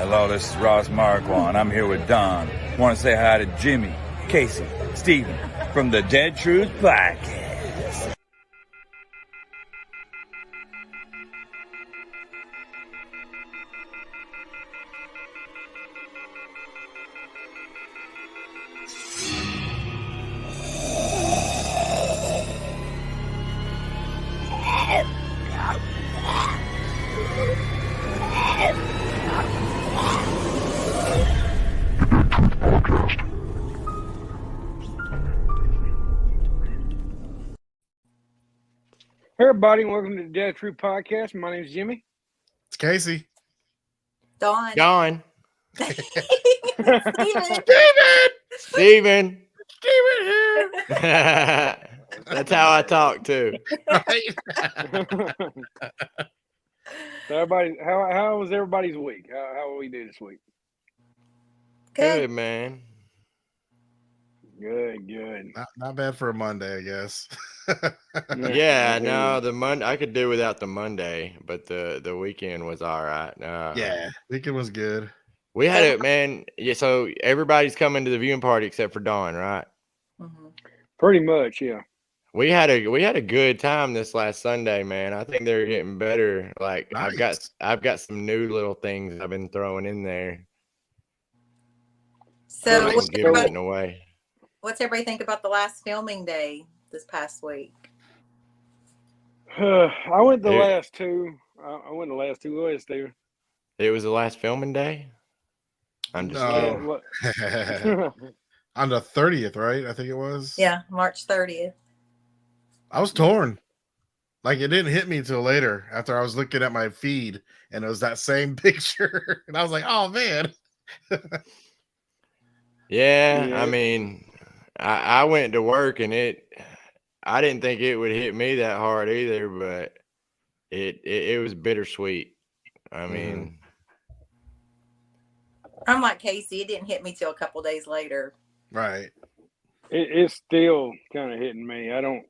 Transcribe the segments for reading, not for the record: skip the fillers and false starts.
Hello, this is Ross Marquand. I'm here with Don. Want to say hi to Jimmy, Casey, Steven from the Dead Truth Podcast. Hey everybody, welcome to the Dead True Podcast. My name is Jimmy. It's Casey. Dawn. Steven here. That's how I talk too. Right? So everybody, how was everybody's week? How will we do this week? Good, man. Good. Not bad for a Monday, I guess. Yeah, no, the Monday I could do without the Monday, but the weekend was all right. Yeah, weekend was good. We had it, man. Yeah, so everybody's coming to the viewing party except for Dawn, right? Mm-hmm. Pretty much, yeah. We had a good time this last Sunday, man. I think they're getting better. Like Nice. I've got some new little things I've been throwing in there. So Nice. what's Give it everybody, away. what's everybody think about the last filming day this past week? I went the Dude. last two. I went the last two. Go ahead, Steven. It was the last filming day. I'm just kidding. On the 30th, right? I think it was. Yeah, March 30th. I was torn. Like it didn't hit me until later after I was looking at my feed and it was that same picture. And I was like, oh man. Yeah, Yeah. I mean, I went to work and I didn't think it would hit me that hard either, but it was bittersweet. I mean, I'm like Casey. It didn't hit me till a couple days later. Right. It's still kind of hitting me. I don't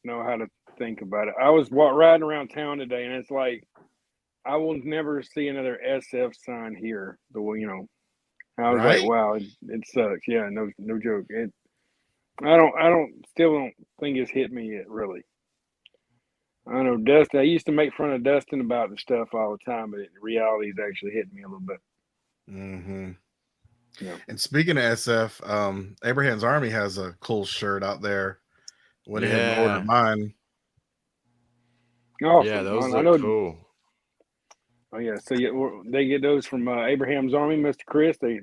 know how to think about it. I was riding around town today, and it's like I will never see another SF sign here. I was Right? like, wow, it sucks. Yeah, no joke. I still don't think it's hit me yet, really. I know Dustin. I used to make fun of Dustin about the stuff all the time, but in reality, it's actually hitting me a little bit. Mm-hmm. Yeah. And speaking of SF, Abraham's Army has a cool shirt out there. Went ahead and ordered mine. Awesome. yeah, those I look know. cool. Oh yeah, so they get those from Abraham's Army, Mr. Chris. They're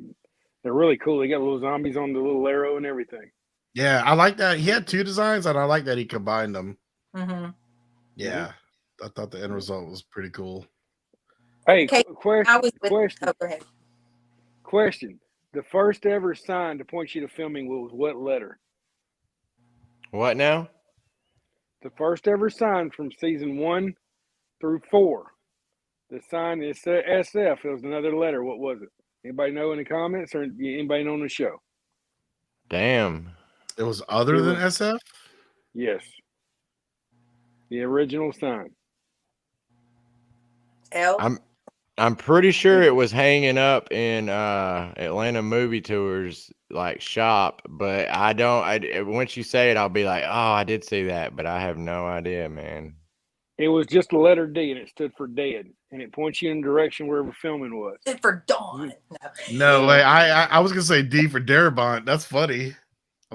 really cool. They got little zombies on the little arrow and everything. Yeah, I like that. He had two designs, and I like that he combined them. Mm-hmm. Yeah, I thought the end result was pretty cool. Hey, Okay, question. Oh, go ahead. Question. The first ever sign to point you to filming was what letter? What now? The first ever sign from season 1 through 4. The sign is SF. It was another letter. What was it? Anybody know in the comments or anybody know on the show? Damn. It was other than SF? Yes. The original sign. L. I'm pretty sure it was hanging up in Atlanta Movie Tours like shop, but once you say it, I'll be like, oh, I did see that, but I have no idea, man. It was just the letter D, and it stood for dead, and it points you in the direction wherever filming was. Stood for Dawn. No way. I was gonna say D for Darabont. That's funny.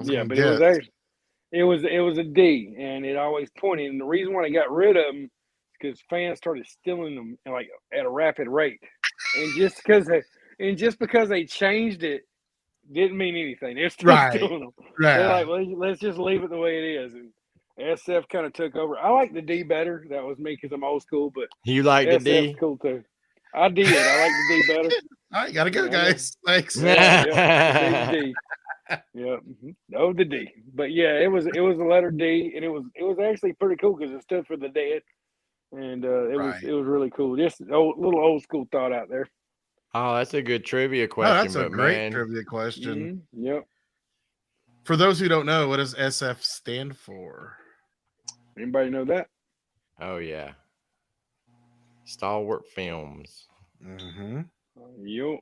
Yeah, but it was a D, and it always pointed. And the reason why they got rid of them is because fans started stealing them like at a rapid rate, and just because they changed it didn't mean anything. They're still stealing them. Right. They're like, let's just leave it the way it is. And SF kind of took over. I like the D better. That was me because I'm old school, but You like the SF's D? cool too. I did. I like the D better. All right, gotta go, guys. Thanks. Yeah, D. Yeah, no, the D. But yeah, it was the letter D, and it was actually pretty cool because it stood for the dead, and it was really cool. Just little old school thought out there. Oh, that's a good trivia question. That's a great trivia question. Mm-hmm. Yep. For those who don't know, what does SF stand for? Anybody know that? Oh yeah. Stalwart Films. Mm-hmm. Yo.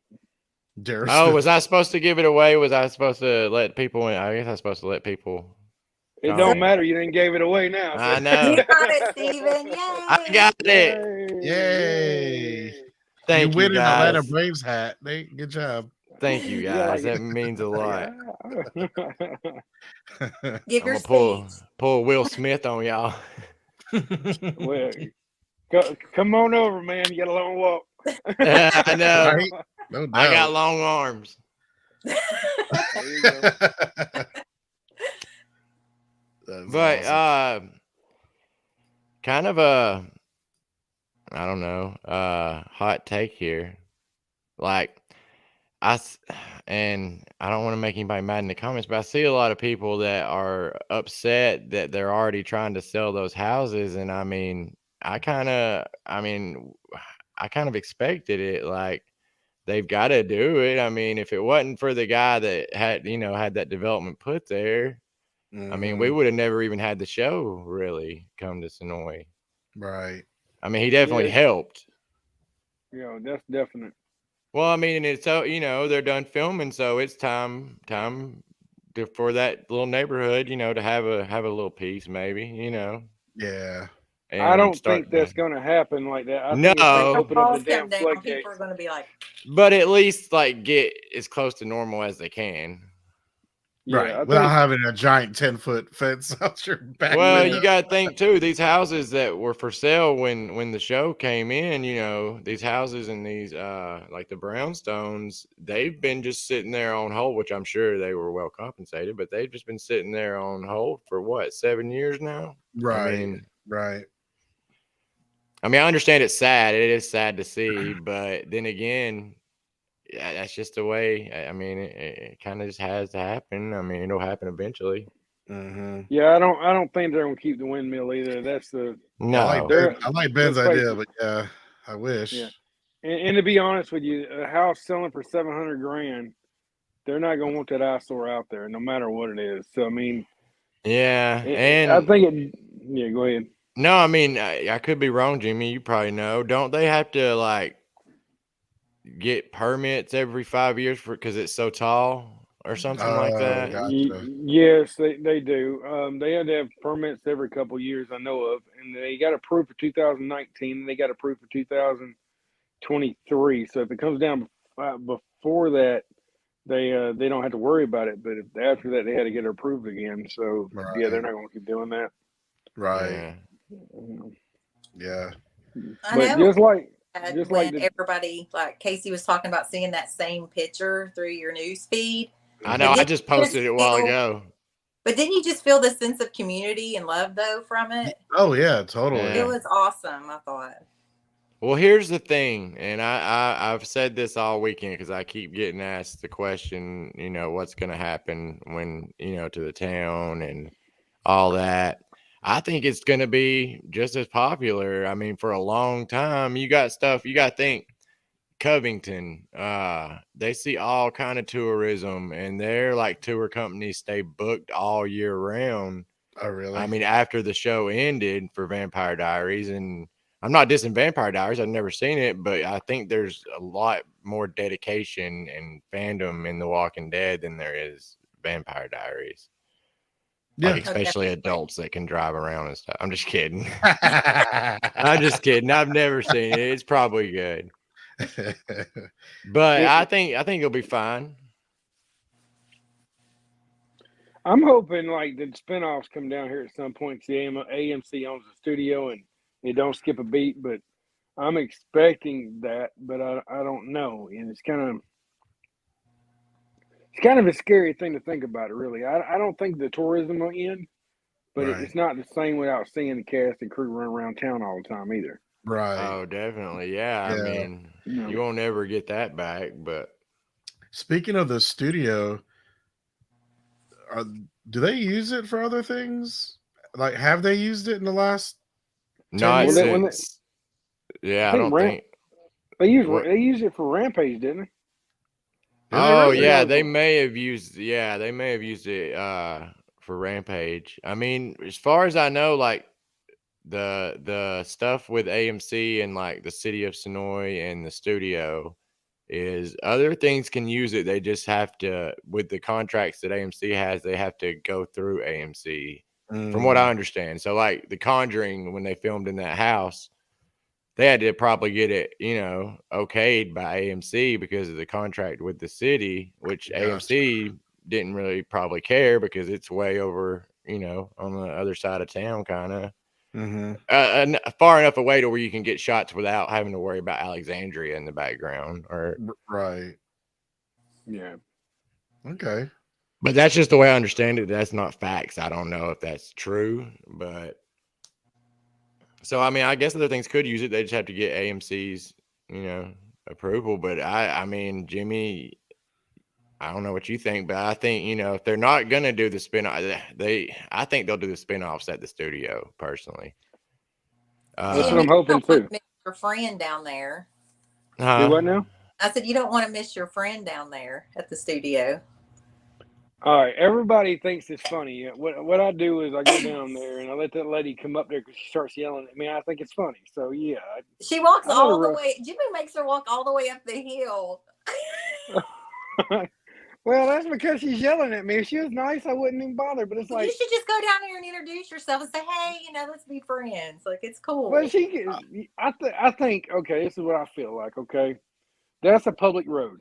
Dare Oh, Smith. was I supposed to give it away? Was I supposed to let people in? I guess I was supposed to let people. It don't comment. matter. You didn't give it away now. I so- know. You got it, Steven. Yay! I got it. Yay. Thank you win you, an Atlanta guys. Braves hat. Nate, good job. Thank you, Yeah, guys. like- That means a lot. Yeah. Give I'm your gonna speech. pull Will Smith on y'all. Well, come on over, man. You got a long walk. I know. Right? No doubt. I got long arms. There you go. That's But awesome. kind of a I don't know, hot take here. Like and I don't want to make anybody mad in the comments, but I see a lot of people that are upset that they're already trying to sell those houses. And I kind of expected it. Like, they've got to do it. I mean, if it wasn't for the guy that had that development put there, I mean, we would have never even had the show really come to Sonoy. Right. I mean, he definitely Yeah. helped. Yeah, that's definite. Well, I mean, and it's so, they're done filming, so it's time for that little neighborhood, to have a little piece, maybe, Yeah. And I don't start think that's going to happen like that. I No. think if they Oh. open up Balls the damn come down, floodgates. people are going to be like, but at least like get as close to normal as they can. Yeah, Right. I Without think, having a giant 10-foot fence out your back Well, window. you got to think too, these houses that were for sale when the show came in, these houses and these like the brownstones, they've been just sitting there on hold, which I'm sure they were well compensated, but they've just been sitting there on hold for what, 7 years now? Right. Right. I mean, I understand it's sad. It is sad to see, but then again, yeah, that's just the way. I mean, it kind of just has to happen. I mean, it'll happen eventually. Mm-hmm. yeah, I don't think they're going to keep the windmill either. That's the No, I like Ben's let's face idea, it. but yeah, I wish. Yeah. And to be honest with you, a house selling for $700,000, they're not going to want that eyesore out there, no matter what it is. So I mean, yeah, and I think it. Yeah, go ahead. no, I mean, I could be wrong, Jimmy. You probably know. Don't they have to like get permits every 5 years because it's so tall or something like that? Gotcha. Yes, they do. They had to have permits every couple of years, I know of, and they got approved for 2019. And they got approved for 2023. So if it comes down before that, they don't have to worry about it. But after that, they had to get it approved again. So yeah, they're not going to keep doing that. Right. Yeah. Yeah. I But know. just like when the, everybody, like Casey was talking about seeing that same picture through your news feed. I know. But I then just you posted it a while feel- ago. But didn't you just feel the sense of community and love though from it? Oh yeah, totally. Yeah. It was awesome, I thought. Well, here's the thing, and I've said this all weekend because I keep getting asked the question, what's going to happen when, to the town and all that. I think it's going to be just as popular. I mean, for a long time, you got to think Covington, they see all kind of tourism, and they're like tour companies stay booked all year round. Oh really? I mean, after the show ended for Vampire Diaries, and I'm not dissing Vampire Diaries, I've never seen it, but I think there's a lot more dedication and fandom in The Walking Dead than there is Vampire Diaries. Yeah. Like, especially adults that can drive around and stuff. I'm just kidding. I'm just kidding. I've never seen it. It's probably good. But I think it'll be fine. I'm hoping like the spinoffs come down here at some point. See, AMC owns the studio and they don't skip a beat, but I'm expecting that, but I don't know, and it's kind of a scary thing to think about. It really, I don't think the tourism will end, but Right. it's not the same without seeing the cast and crew run around town all the time either. Right. Oh, definitely. Yeah. I Yeah. mean, No. you won't ever get that back, but Speaking of the studio, do they use it for other things? Like, have they used it in the last? not Well, when since. Yeah, I think don't Ramp- think. they used it for Rampage, didn't they? Oh really? yeah, Yeah. they may have used it for Rampage. I mean, as far as I know, like the stuff with AMC and like the city of Sonoy and the studio is other things can use it. They just have to, with the contracts that AMC has, they have to go through AMC, from what I understand. So, like The Conjuring, when they filmed in that house, they had to probably get it, okayed by AMC because of the contract with the city, which AMC didn't really probably care because it's way over, on the other side of town, kind of. Far enough away to where you can get shots without having to worry about Alexandria in the background, or right. Yeah. Okay. But that's just the way I understand it. That's not facts. I don't know if that's true, but so I mean, I guess other things could use it. They just have to get AMC's, approval. But I mean, Jimmy, I don't know what you think, but I think, if they're not gonna do the spin-off, I think they'll do the spin-offs at the studio, personally. That's what I'm hoping too. Miss your friend down there. Do what now? I said you don't want to miss your friend down there at the studio. All right, everybody thinks it's funny. What I do is I go down there and I let that lady come up there because she starts yelling at me. I think it's funny. So yeah. She walks all the way. Jimmy makes her walk all the way up the hill. Well, that's because she's yelling at me. If she was nice, I wouldn't even bother. But it's like, you should just go down there and introduce yourself and say, "Hey, let's be friends." Like, it's cool. But I think, okay, this is what I feel like. Okay, that's a public road.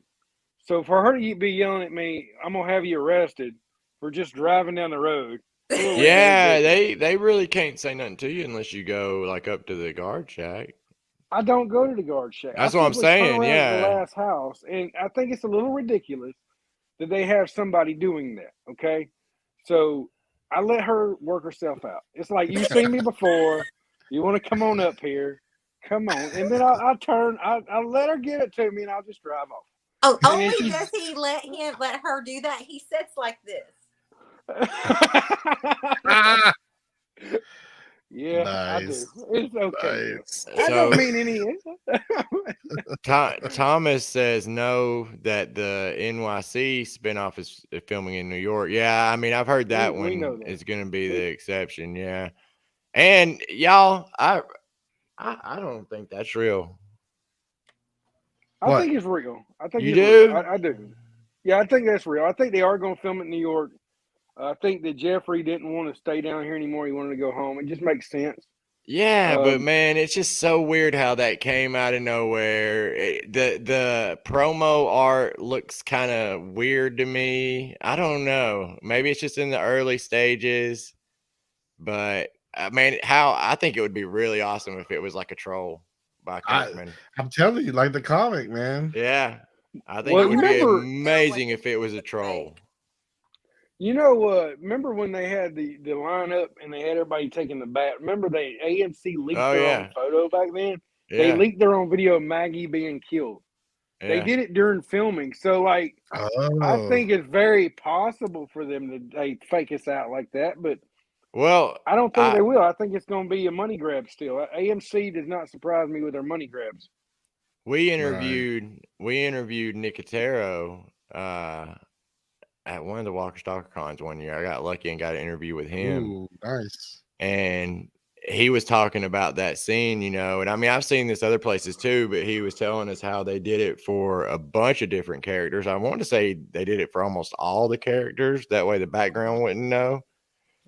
So for her to be yelling at me, I'm gonna have you arrested for just driving down the road. Yeah, they really can't say nothing to you unless you go like up to the guard shack. I don't go to the guard shack. That's what I'm saying. Yeah, the last house, and I think it's a little ridiculous that they have somebody doing that. Okay, so I let her work herself out. It's like, you've seen me before. You want to come on up here? Come on, and then I let her give it to me, and I'll just drive off. Oh, only does he let her do that? He sits like this. Yeah, nice. I do. It's okay. Nice. I don't mean any. Thomas says no, that the NYC spinoff is filming in New York. Yeah, I mean, I've heard that one is going to be the exception. Yeah, and y'all, I don't think that's real. I think it's real. I think you do. I do. Yeah, I think that's real. I think they are going to film it in New York. I think that Jeffrey didn't want to stay down here anymore. He wanted to go home. It just makes sense. Yeah, but man, it's just so weird how that came out of nowhere. The promo art looks kind of weird to me. I don't know. Maybe it's just in the early stages. But I mean, I think it would be really awesome if it was like a troll by Kirkman. I'm telling you, like the comic, man. Yeah, I think it would be amazing if it was a troll. Remember when they had the lineup and they had everybody taking the bat? Remember AMC leaked their own photo back then? Yeah. They leaked their own video of Maggie being killed. Yeah. They did it during filming. So, I think it's very possible for them to fake us out like that. But I don't think they will. I think it's going to be a money grab still. AMC does not surprise me with their money grabs. We interviewed Nicotero at one of the Walker Stalker cons one year. I got lucky and got an interview with him. Ooh, nice. And he was talking about that scene, and I mean, I've seen this other places too, but he was telling us how they did it for a bunch of different characters. I want to say they did it for almost all the characters. That way the background wouldn't know.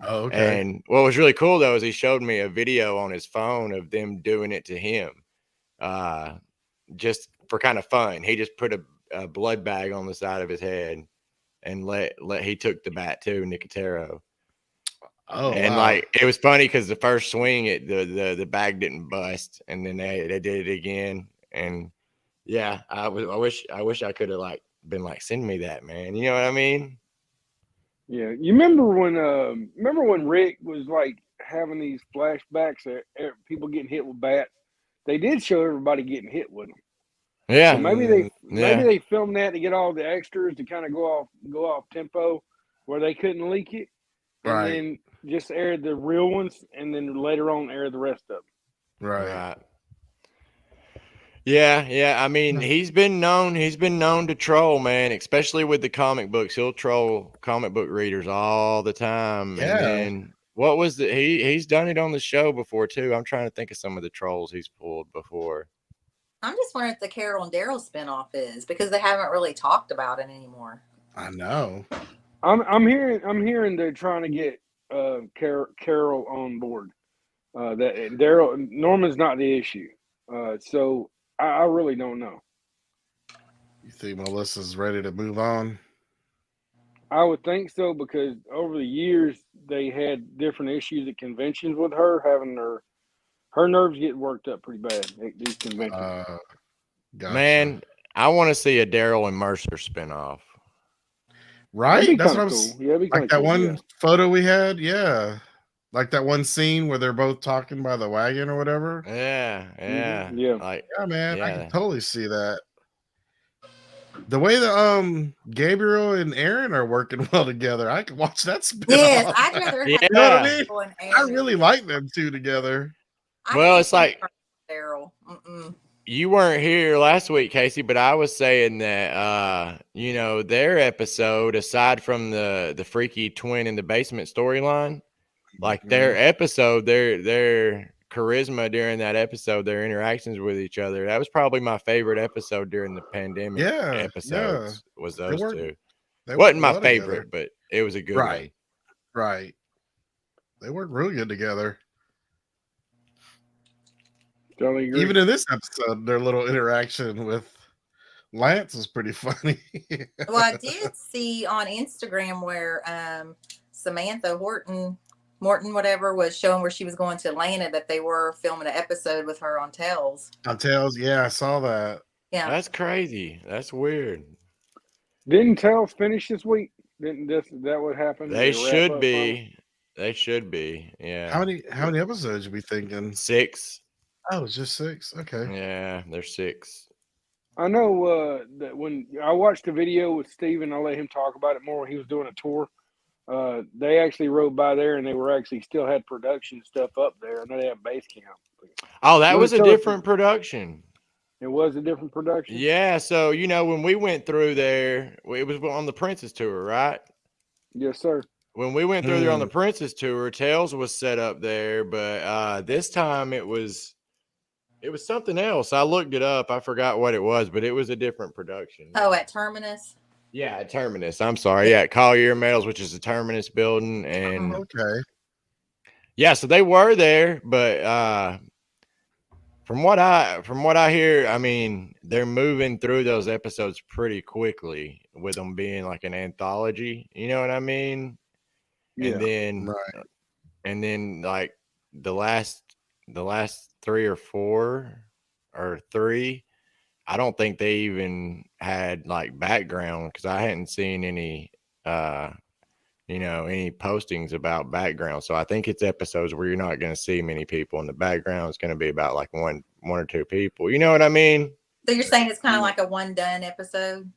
Oh, okay. And what was really cool though is he showed me a video on his phone of them doing it to him, just for kind of fun. He just put a blood bag on the side of his head and he took the bat too, Nicotero. Oh, and wow. It was funny because the first swing, the bag didn't bust, and then they did it again. And yeah, I wish I could have been send me that, man. You know what I mean? Yeah, you remember when Rick was having these flashbacks at people getting hit with bats? They did show everybody getting hit with them. Yeah, so maybe they filmed that to get all the extras to kind of go off tempo, where they couldn't leak it, and then just air the real ones, and then later on air the rest of them. Right. Yeah. I mean, he's been known to troll, man. Especially with the comic books, he'll troll comic book readers all the time. Yeah. And then what was he's done it on the show before too. I'm trying to think of some of the trolls he's pulled before. I'm just wondering if the Carol and Daryl spinoff is, because they haven't really talked about it anymore. I know. I'm hearing they're trying to get Carol on board. That Daryl Norman's not the issue. So I really don't know. You think Melissa's ready to move on? I would think so, because over the years they had different issues at conventions with her, having her nerves get worked up pretty bad at these conventions. Gotcha. Man, I want to see a Daryl and Mercer spinoff. Right? That's what I'm cool. saying. Yeah, that'd be Like that cool, one yeah. photo we had, yeah. Like that one scene where they're both talking by the wagon or whatever. Yeah, yeah, Yeah. Like, Yeah, man, I yeah. can totally see that. The way that Gabriel and Aaron are working well together, I can watch that spin Yes, off. I'd rather have Yeah. You know what I mean? Daryl and I Aaron. really like them two together. Well, it's like Daryl. you weren't here last week, Casey, but I was saying that you know, their episode, aside from the freaky twin in the basement storyline, like their episode, their charisma during that episode, their interactions with each other, that was probably my favorite episode during the pandemic. Episodes was those two. Wasn't my favorite, but it was a good one. Right. They worked really good together. Totally agree. Even in this episode, their little interaction with Lance was pretty funny. Well, I did see on Instagram where Samantha Morton, whatever, was showing where she was going to Atlanta, that they were filming an episode with her on Tales. On Tales, yeah, I saw that. Yeah, That's crazy. That's weird. Didn't Tales finish this week? Didn't that what happened? They Did it wrap should up be. They should be. Yeah. How many episodes are we thinking? 6. Oh, it's just 6. Okay. Yeah, they're 6. I know that when I watched the video with Steven, I let him talk about it more when he was doing a tour. They actually rode by there, and they were actually still had production stuff up there. I know they have base camp. Oh, that You was a wanna tell us- different production. It was a different production. Yeah, so you know when we went through there, it was on the Princess tour, right? Yes, sir. When we went through there on the Princess tour, Tails was set up there, but this time it was something else. I looked it up. I forgot what it was, but it was a different production. Oh, at Terminus. Yeah, at Terminus. I'm sorry. Yeah, at Collier Metals, which is the Terminus building, and Okay. yeah, so they were there, but from what I hear, I mean, they're moving through those episodes pretty quickly with them being like an anthology. You know what I mean? Yeah. And then like the last 3 or 4 or 3, I don't think they even had like background, because I hadn't seen any any postings about background. So I think it's episodes where you're not going to see many people, and the background is going to be about like one or two people. You know what I mean? So you're saying it's kind of like a one done episode?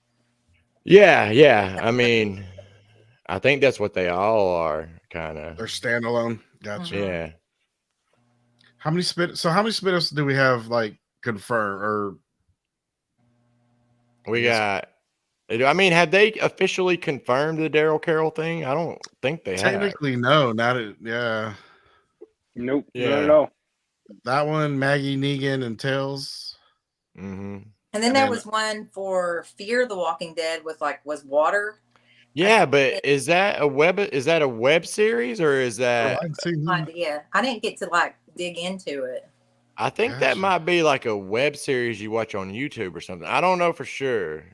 Yeah. I mean, I think that's what they all are, kind of. They're standalone. Gotcha. Yeah. How many spin-offs do we have like confirmed or We got. I mean, had they officially confirmed the Daryl Carroll thing? I don't think they have. technically no, not it. Yeah. Nope. Yeah. Not at all. That one, Maggie Negan and Tails. Mm-hmm. And then there was one for Fear the Walking Dead with was water. Yeah, but is that a web series, or is that? Yeah, I didn't get to dig into it. I think that might be like a web series you watch on YouTube or something. I don't know for sure.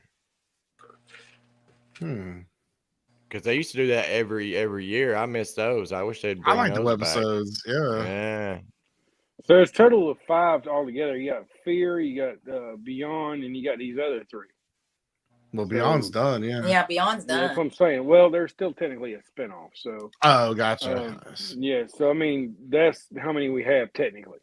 Because they used to do that every year. I miss those. I wish they'd bring I like the those webisodes. Yeah. Yeah. So it's a total of 5 altogether. You got Fear, you got Beyond, and you got these other 3. Well, Beyond's done. Yeah. Yeah, Beyond's done. Yeah, that's what I'm saying. Well, there's still technically a spinoff. So. Oh, gotcha. Yeah. So I mean, that's how many we have technically.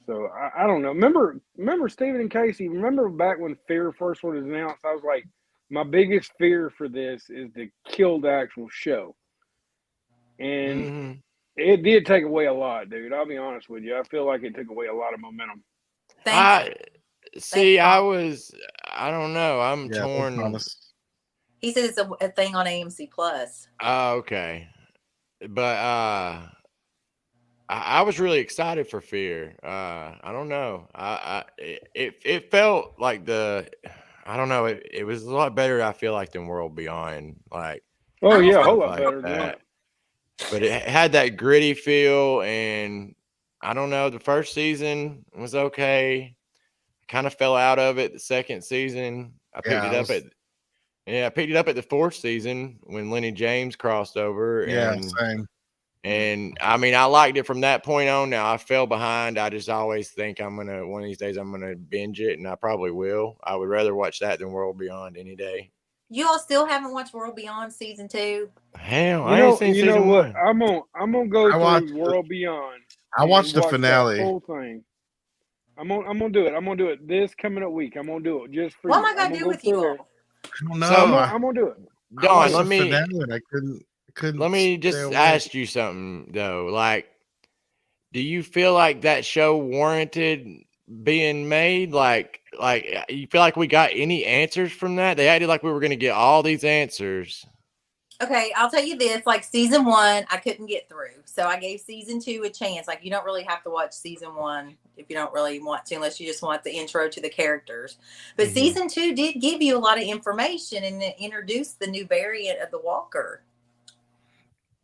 So I don't know. Remember Stephen and Casey. Remember back when Fear first was announced? I was like, my biggest fear for this is to kill the actual show, and it did take away a lot, dude. I'll be honest with you. I feel like it took away a lot of momentum. I don't know. I'm torn. He says it's a thing on AMC Plus. Oh, okay. But I was really excited for Fear. I don't know. It felt like I don't know. It was a lot better. I feel like than World Beyond. Like Oh yeah, a stuff whole lot like better than that. that. But it had that gritty feel, and I don't know. The first season was okay. I kind of fell out of it. The second season, I picked it up at the fourth season when Lenny James crossed over. Yeah, same. And I mean, I liked it from that point on. Now I fell behind. I just always think one of these days I'm gonna binge it, and I probably will. I would rather watch that than World Beyond any day. You all still haven't watched World Beyond season 2? Hell, I ain't seen you know season what? 1. I'm gonna go I watched through World Beyond. I watched the watch that finale. whole thing. I'm gonna do it. I'm gonna do it this coming up week. I'm gonna do it just for What you. am I gonna do with you all? I don't know. So, I'm gonna do it. I Dawn, watched let the me finale and I couldn't. let me stay just awake. ask you something though. Like, do you feel like that show warranted being made? Like you feel like we got any answers from that? They acted like we were going to get all these answers. Okay, I'll tell you this. Like season 1, I couldn't get through. So I gave season 2 a chance. Like you don't really have to watch season 1 if you don't really want to, unless you just want the intro to the characters. But season 2 did give you a lot of information and it introduced the new variant of the Walker.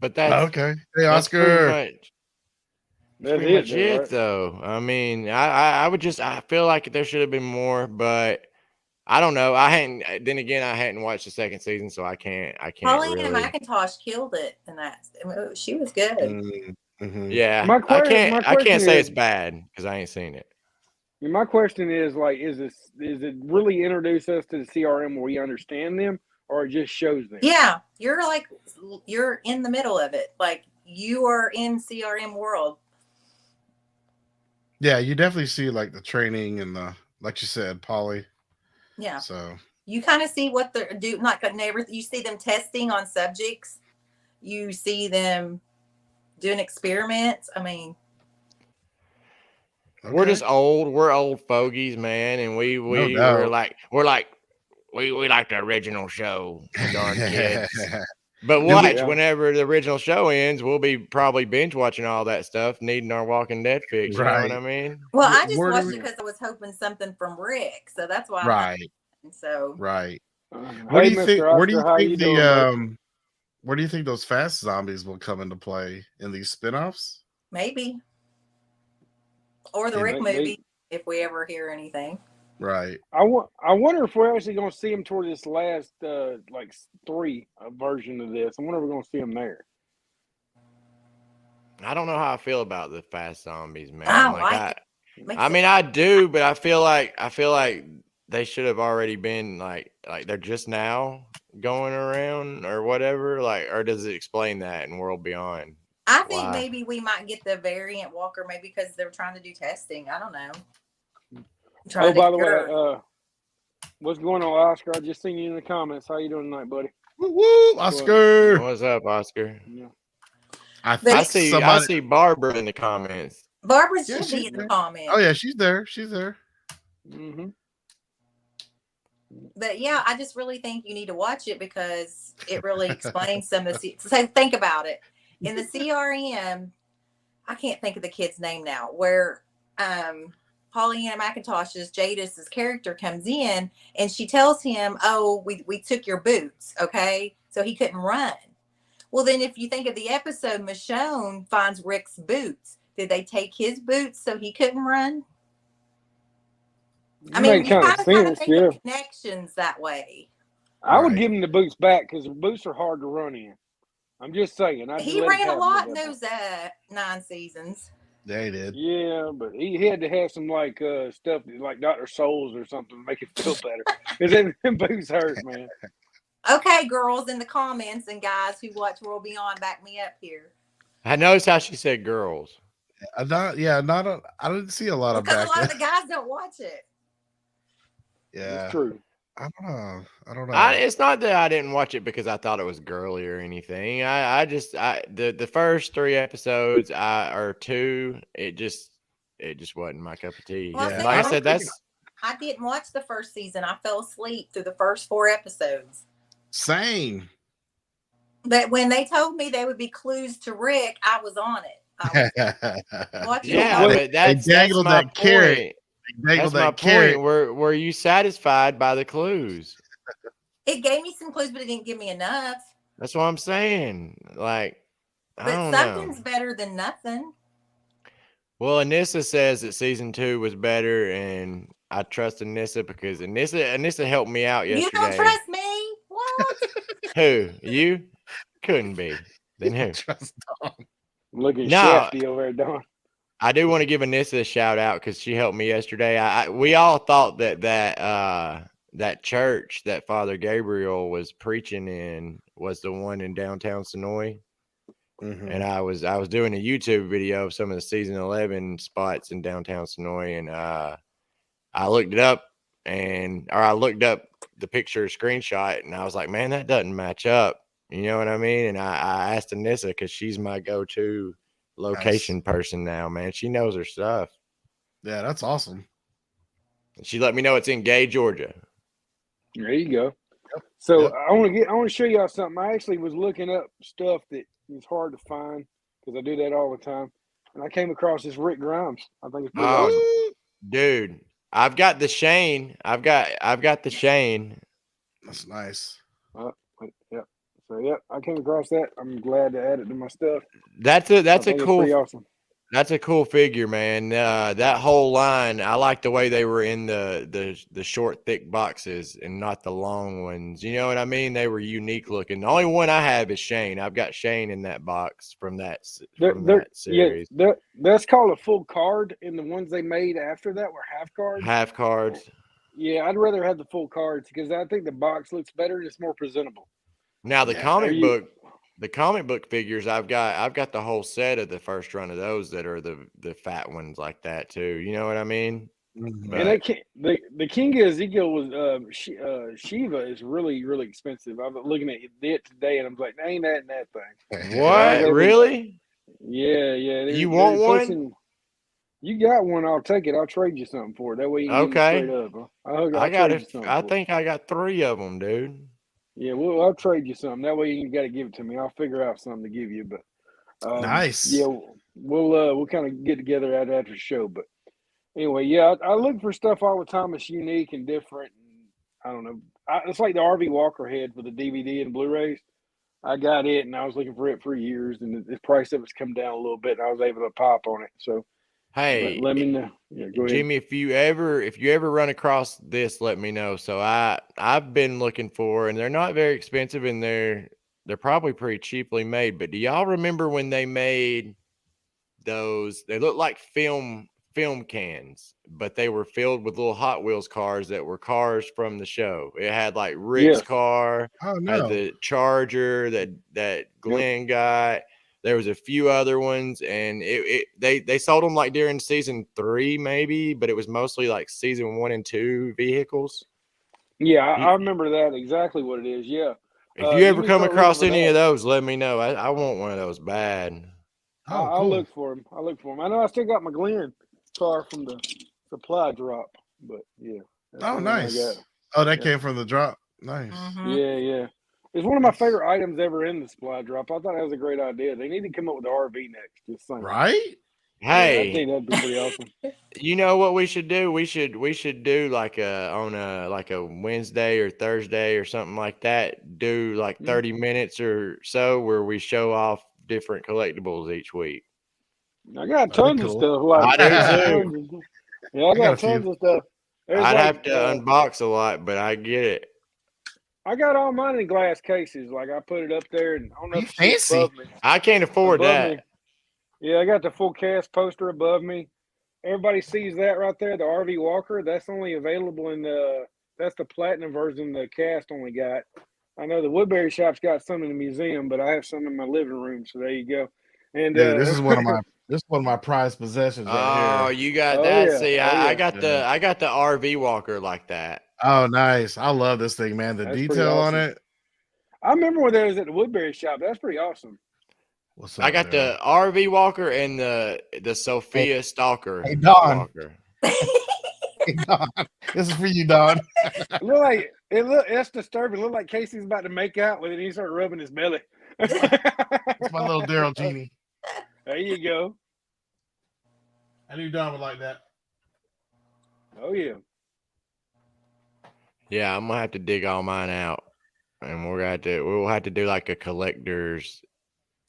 But that's Okay. Hey, that's Oscar. pretty much it, right? though. I mean, I feel like there should have been more, but I don't know. Then again, I hadn't watched the second season, so I can't Paulina really. McIntosh killed it, and she was good. Mhm. Yeah, My I can't question say is- it's bad because I ain't seen it. My question is like, is it really introduce us to the CRM where we understand them, or it just shows them? Yeah, you're in the middle of it. Like you are in CRM world. Yeah, you definitely see like the training and the, like you said, Polly. Yeah. So You kind of see what they're doing. Like you see them testing on subjects. You see them doing experiments. I mean, We're just old. We're old fogies, man, and we doubt. we're like we like the original show, darn kids. But Do we- watch, Yeah. whenever the original show ends, we'll be probably binge watching all that stuff, needing our Walking Dead fix. You know Right. what I mean? well, I just Where do watched we- it because I was hoping something from Rick, so that's why. right, So right. Hey, Where do you Mr. think? Where do you Oscar, how think you the doing, bud? Where do you think those fast zombies will come into play in these spinoffs? maybe, or the Yeah, Rick maybe. movie, if we ever hear anything. Right. I wonder if we're actually going to see him toward this last like 3 version of this. I wonder if we're going to see him there. I don't know how I feel about the fast zombies, man. I don't like it. Makes I it- mean, I do, but I feel like they should have already been like they're just now going around or whatever. Like, or does it explain that in World Beyond? I think Why? maybe we might get the variant Walker, maybe because they're trying to do testing. I don't know. Oh, by the way, what's going on, Oscar? I just seen you in the comments. How you doing tonight, buddy? Woo, woo, Oscar. What's up, Oscar? Yeah. I I think see somebody. I see Barbara in the comments. Barbara Yeah, should she's be in the there. comments. Oh yeah, she's there. She's there. Mm-hmm. But yeah, I just really think you need to watch it because it really explains some of the. So think about it. In the CRM, I can't think of the kid's name now. Where Pollyanna McIntosh's Jadis's character comes in and she tells him, "Oh, we took your boots, okay?" So he couldn't run. Well, then if you think of the episode, Michonne finds Rick's boots. Did they take his boots so he couldn't run? I mean, you kind of think of connections that way. I would Right. give him the boots back because the boots are hard to run in. I'm just saying. He ran a lot in those 9 seasons. They did. Yeah, but he had to have some like stuff like Dr. Souls or something to make it feel better. Because them boots hurt, man. Okay, girls in the comments and guys who watch World Beyond, back me up here. I noticed how she said girls. I didn't see a lot of Because a back. lot of the guys don't watch it. Yeah, It's true. I don't know. It's not that I didn't watch it because I thought it was girly or anything. The first 3 episodes or 2, it just wasn't my cup of tea. Well, Yeah, see, Like I said, I didn't watch the first season. I fell asleep through the first 4 episodes. Same. But when they told me they would be clues to Rick, I was on it. Watching Yeah, how but that's dangled my that carrot. point. Dangled That's my that carrot. point. Were you satisfied by the clues? it gave me some clues, but it didn't give me enough. That's what I'm saying. Like, I But don't know. something's better than nothing. Well, Anissa says that season 2 was better, and I trust Anissa because Anissa helped me out yesterday. You don't trust me? What? Who? You? Couldn't be. Then who? Trust Don. Look at No. Shafty over there, Don. I do want to give Anissa a shout out because she helped me yesterday. We all thought that church that Father Gabriel was preaching in was the one in downtown Sonoy. And I was doing a YouTube video of some of the season 11 spots in downtown Sonoy, and I looked it up, I looked up the picture screenshot, and I was like, man, that doesn't match up. You know what I mean? And I asked Anissa because she's my go-to location person now, man. She knows her stuff. Yeah, that's awesome. And she let me know it's in Gay, Georgia. There you go. Yep. So Yep. I want to show y'all something. I actually was looking up stuff that is hard to find because I do that all the time, and I came across this Rick Grimes. I think it's pretty awesome. Dude, I've got the Shane. I've got the Shane. That's nice. Yep. So yep, I came across that. I'm glad to add it to my stuff. That's I a think it's cool. pretty awesome. That's a cool figure, man. That whole line, I like the way they were in the short, thick boxes and not the long ones. You know what I mean? They were unique looking. The only one I have is Shane. I've got Shane in that box from that series. Yeah, that's called a full card, and the ones they made after that were half cards. Half cards. Yeah, I'd rather have the full cards because I think the box looks better and it's more presentable. Now the Yeah. comic book figures, I've got the whole set of the first run of those that are the fat ones like that too. You know what I mean? Mhm. And the King of Ezekiel was Shiva is really, really expensive. I was looking at it today and I'm like, ain't that thing? What? Really? Yeah. You want one? You got one, I'll take it. I'll trade you something for it. That way you can get it straight up. I think I got 3 of them, dude. Yeah, well, I'll trade you something. That way you got to give it to me. I'll figure out something to give you. But nice. Yeah, we'll kind of get together after the show. But anyway, yeah, I look for stuff all the time that's unique and different. And I don't know. It's like the RV Walker head for the DVD and Blu-rays. I got it, and I was looking for it for years, and the price of it's come down a little bit, and I was able to pop on it. So, hey, let me know. Yeah, go ahead. Jimmy, if you ever run across this, let me know. So I've been looking for, and they're not very expensive, and they're probably pretty cheaply made. But do y'all remember when they made those? They look like film cans, but they were filled with little Hot Wheels cars that were cars from the show. It had like Rick's car, had the Charger that Glenn got. There was a few other ones, and they sold them like during season 3 maybe, but it was mostly like season 1 and 2 vehicles. Yeah, I remember that exactly what it is. Yeah. If you ever come across any of those, let me know. I want one of those bad. I'll look for them. I know I still got my Glenn car from the supply drop, but yeah. Oh, nice. Oh, that came from the drop. Nice. Mm-hmm. Yeah. It's one of my favorite items ever in the supply drop. I thought that was a great idea. They need to come up with the RV next. Just saying. Right? Hey, I think that'd be pretty awesome. You know what we should do? We should do like on a Wednesday or Thursday or something like that. Do like 30 minutes or so where we show off different collectibles each week. I got tons of stuff. Like I do too. Yeah, I got tons of stuff. I'd have to unbox a lot, but I get it. I got all mine in glass cases. Like I put it up there, and I don't know if it's above me. I can't afford that. Me. Yeah, I got the full cast poster above me. Everybody sees that right there, the RV Walker. That's only available in that's the platinum version the cast only got. I know the Woodbury Shop's got some in the museum, but I have some in my living room. So there you go. And this is one of my prized possessions right here. Oh, you got that? Yeah. See, I got the RV Walker like that. Oh, nice. I love this thing, man. The detail on it. I remember when that was at the Woodbury Shop. That's pretty awesome. What's up, I got the RV Walker and the Sophia Stalker. Hey, Don. Walker. Hey, Don. This is for you, Don. That's disturbing. It looked like Casey's about to make out with it, and he started rubbing his belly. It's my little Daryl genie. There you go. I knew Don would like that. Oh yeah. Yeah, I'm gonna have to dig all mine out, and we'll have to do like a collector's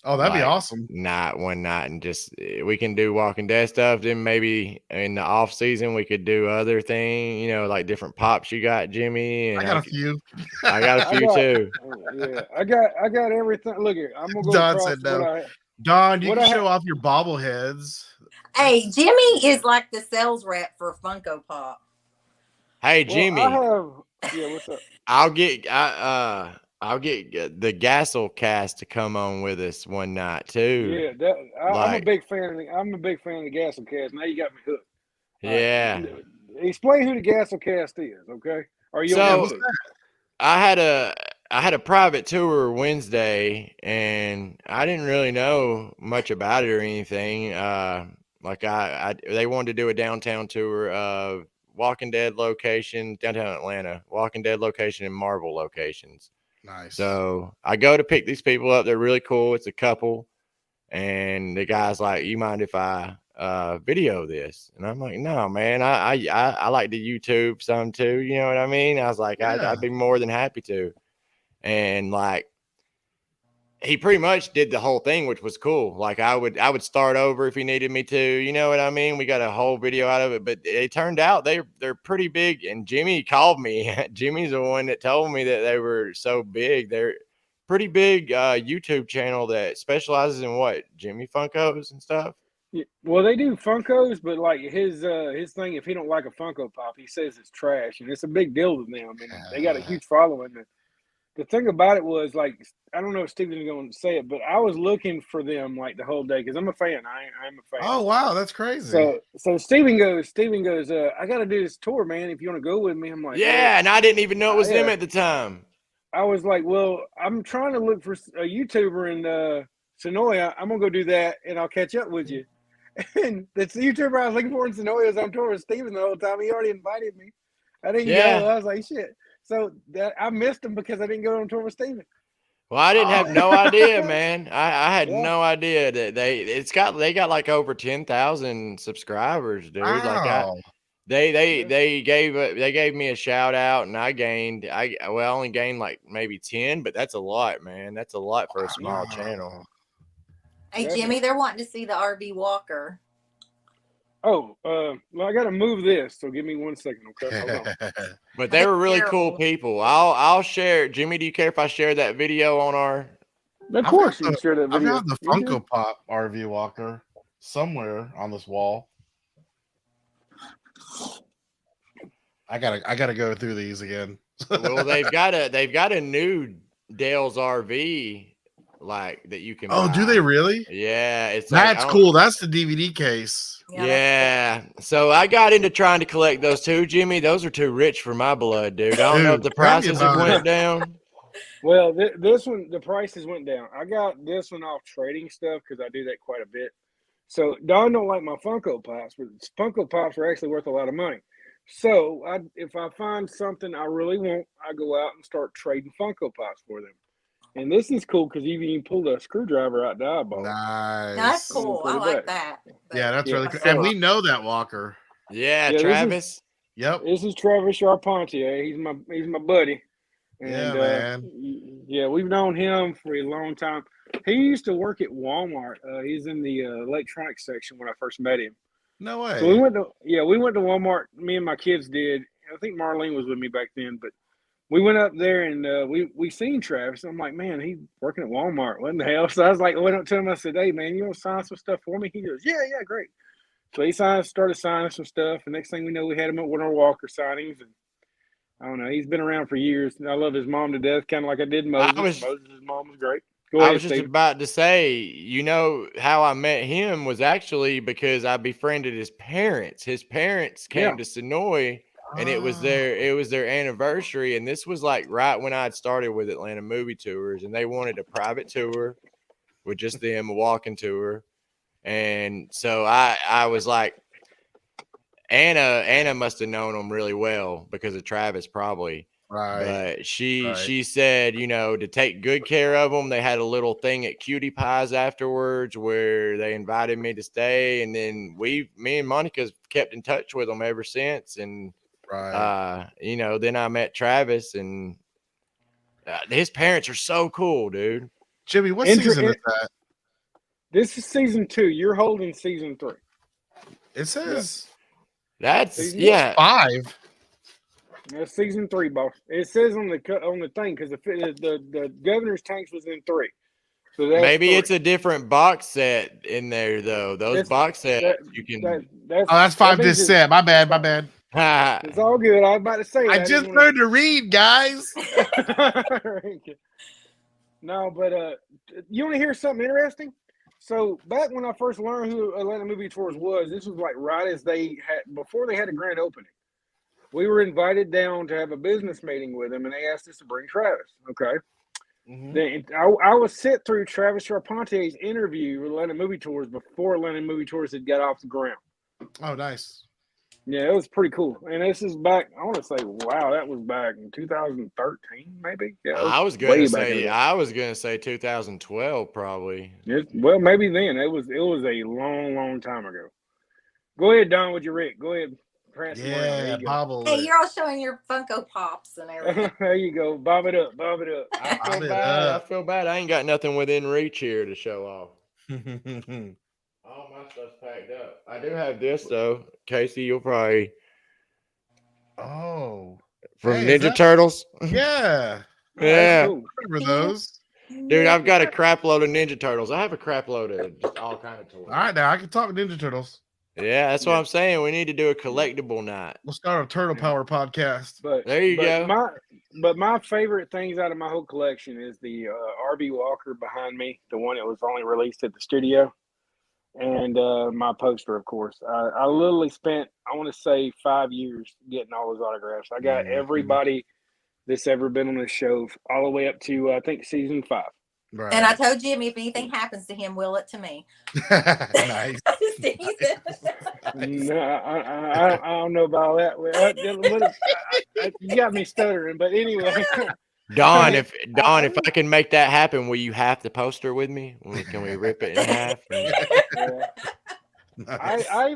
Oh, that'd be like awesome. night one night, and just we can do Walking Dead stuff. Then maybe in the off season we could do other thing, like different pops you got, Jimmy. And I got a few. I got a few too. Yeah, I got everything. Look here, I'm gonna go Don across said no. what I. Don, you what can I show off your bobbleheads. Hey, Jimmy is like the sales rep for Funko Pop. Hey, Well, Jimmy. Yeah, what's up? I'll get the Gassel cast to come on with us one night too. Yeah, I'm a big fan. I'm a big fan of the Gassel Cast. Now you got me hooked. Yeah. Explain who the Gassel Cast is, okay? Are you So, okay with it? I had a private tour Wednesday, and I didn't really know much about it or anything. Like they wanted to do a downtown tour of Walking Dead location, downtown Atlanta, Walking Dead location, and Marvel locations. Nice. So I go to pick these people up. They're really cool. It's a couple, and the guy's like, "You mind if I video this?" And I'm like, "No, man. I like to YouTube some too. You know what I mean?" I was like, Yeah. I'd be more than happy to. And like, he pretty much did the whole thing, which was cool. Like I would start over if he needed me to, you know what I mean? We got a whole video out of it, but it turned out they're pretty big. And Jimmy called me. Jimmy's the one that told me that they were so big. They're pretty big YouTube channel that specializes in what? Jimmy Funkos and stuff. Yeah, well, they do Funkos, but like his thing, if he don't like a Funko Pop, he says it's trash, and it's a big deal to them. And they got a huge following. The thing about it was, like, I don't know if Steven's going to say it, but I was looking for them like the whole day because I'm a fan. I'm a fan. Oh wow, that's crazy. So Steven goes, I got to do this tour, man. If you want to go with me, I'm like, yeah, and I didn't even know it was them yeah. at the time. I was like, well, I'm trying to look for a YouTuber in Sonoya. I'm gonna go do that, and I'll catch up with you. And the YouTuber I was looking for in Sonoya was on tour with Steven the whole time. He already invited me. I didn't go. I was like, shit. So that I missed him because I didn't go on tour with Steven. Well, I didn't have no idea, man. I had Yeah. no idea that they got like over 10,000 subscribers, dude. Wow. Like they gave me a shout out, and I only gained like maybe 10, but that's a lot, man. That's a lot for a small channel. Hey, Yeah. Jimmy, they're wanting to see the RV Walker. Oh, well, I got to move this, so give me 1 second, okay? Hold on. But they were really cool Terrible. people. I'll share. Jimmy, do you care if I share that video on our? Of course, you can share that I've video. got the Funko Pop RV Walker somewhere on this wall. I gotta go through these again. Well, they've got a new Dale's RV like that you can. Oh, buy. do they really? Yeah, it's That's like, cool. That's the DVD case. Yeah. So I got into trying to collect those too, Jimmy. Those are too rich for my blood, dude. I don't know if the Dude, tell me prices have about went it. down. Well, this one, the prices went down. I got this one off trading stuff because I do that quite a bit. So Don don't like my Funko Pops, but Funko Pops are actually worth a lot of money. So if I find something I really want, I go out and start trading Funko Pops for them. And this is cool because you even pulled a screwdriver out the eyeball. Nice. That's cool. I Put it like back. that. But Yeah, that's Yeah, really cool. so- And we know that Walker. Yeah, Yeah, this Travis. Yep. This is Travis Charpentier. He's my buddy. Yeah, And, man. Yeah, we've known him for a long time. He used to work at Walmart. He's in the electronics section when I first met him. No way. So we went to Walmart. Me and my kids did. I think Marlene was with me back then, but we went up there and we seen Travis. I'm like, man, he's working at Walmart. What in the hell? So I was like, I went up to him. I said, hey, man, you want to sign some stuff for me? He goes, yeah, great. So he started signing some stuff. And next thing we know, we had him at one of our Walker signings. And I don't know. He's been around for years. And I love his mom to death, kind of like I did Moses. Moses' mom was great. Go ahead, I was just Steve. about to say, you know, how I met him was actually because I befriended his parents. His parents came to Sonoy, and it was their anniversary. And this was like right when I had started with Atlanta Movie Tours, and they wanted a private tour with just them, a walking tour. And so I was like, Anna must have known him really well because of Travis, probably. Right. But she Right. said, you know, to take good care of them. They had a little thing at Cutie Pies afterwards where they invited me to stay, and then me and Monica's kept in touch with them ever since. And Right. you know, then I met Travis, and his parents are so cool, dude. Jimmy, what Inter- season is that? This is season 2. You're holding season 3. It says That's Season yeah. 5. That's season 3, boss. It says on the thing because the governor's tanks was in 3. So that's Maybe 3. it's a different box set in there though. Those That's- box sets you can. That's 5 that means disc set. My bad. My bad. It's all good. I was about to say I that. just learned to read, guys. No, but you want to hear something interesting? So back when I first learned who Atlanta Movie Tours was, this was like right as before they had a grand opening. We were invited down to have a business meeting with them, and they asked us to bring Travis. Okay. Mhm. Then I was sit through Travis Charpente's interview with Atlanta Movie Tours before Atlanta Movie Tours had got off the ground. Oh, nice. Yeah, it was pretty cool. And this is back, I want to say, wow, that was back in 2013, maybe? Yeah, I was way gonna back in the day. say 2012 probably. Well, maybe then. It was a long, long time ago. Go ahead, Don, with your Rick. Go ahead. Prance them around. There Yeah, you go. Pablo. Hey, you're all showing your Funko Pops and everything. There you go. Bob it up. Bob it up. I Bob feel it bad. up. I feel bad. I ain't got nothing within reach here to show off. All my stuff's packed up. I do have this though. Casey, you'll probably Oh, from Hey, is Ninja that- Turtles. yeah. Oh, Yeah. that's cool. Remember those? Dude, I've got a crap load of Ninja Turtles. I have a crap load of just all kind of toys. All right, now I can talk Ninja Turtles. Yeah, that's what I'm saying. We need to do a collectible night. We'll start a Turtle Power podcast. But There you go. My favorite things out of my whole collection is the RB Walker behind me, the one that was only released at the studio, and my poster, of course. I literally spent, I want to say, 5 years getting all those autographs. I got Mhm. everybody that's ever been on this show, all the way up to I think season 5. Right. And I told Jimmy if anything happens to him, will it to me. Nice. No, I don't know about that. You got me stuttering, but anyway. Don, if I can make that happen, will you have the poster with me? Can we rip it in half? Yeah. Nice. I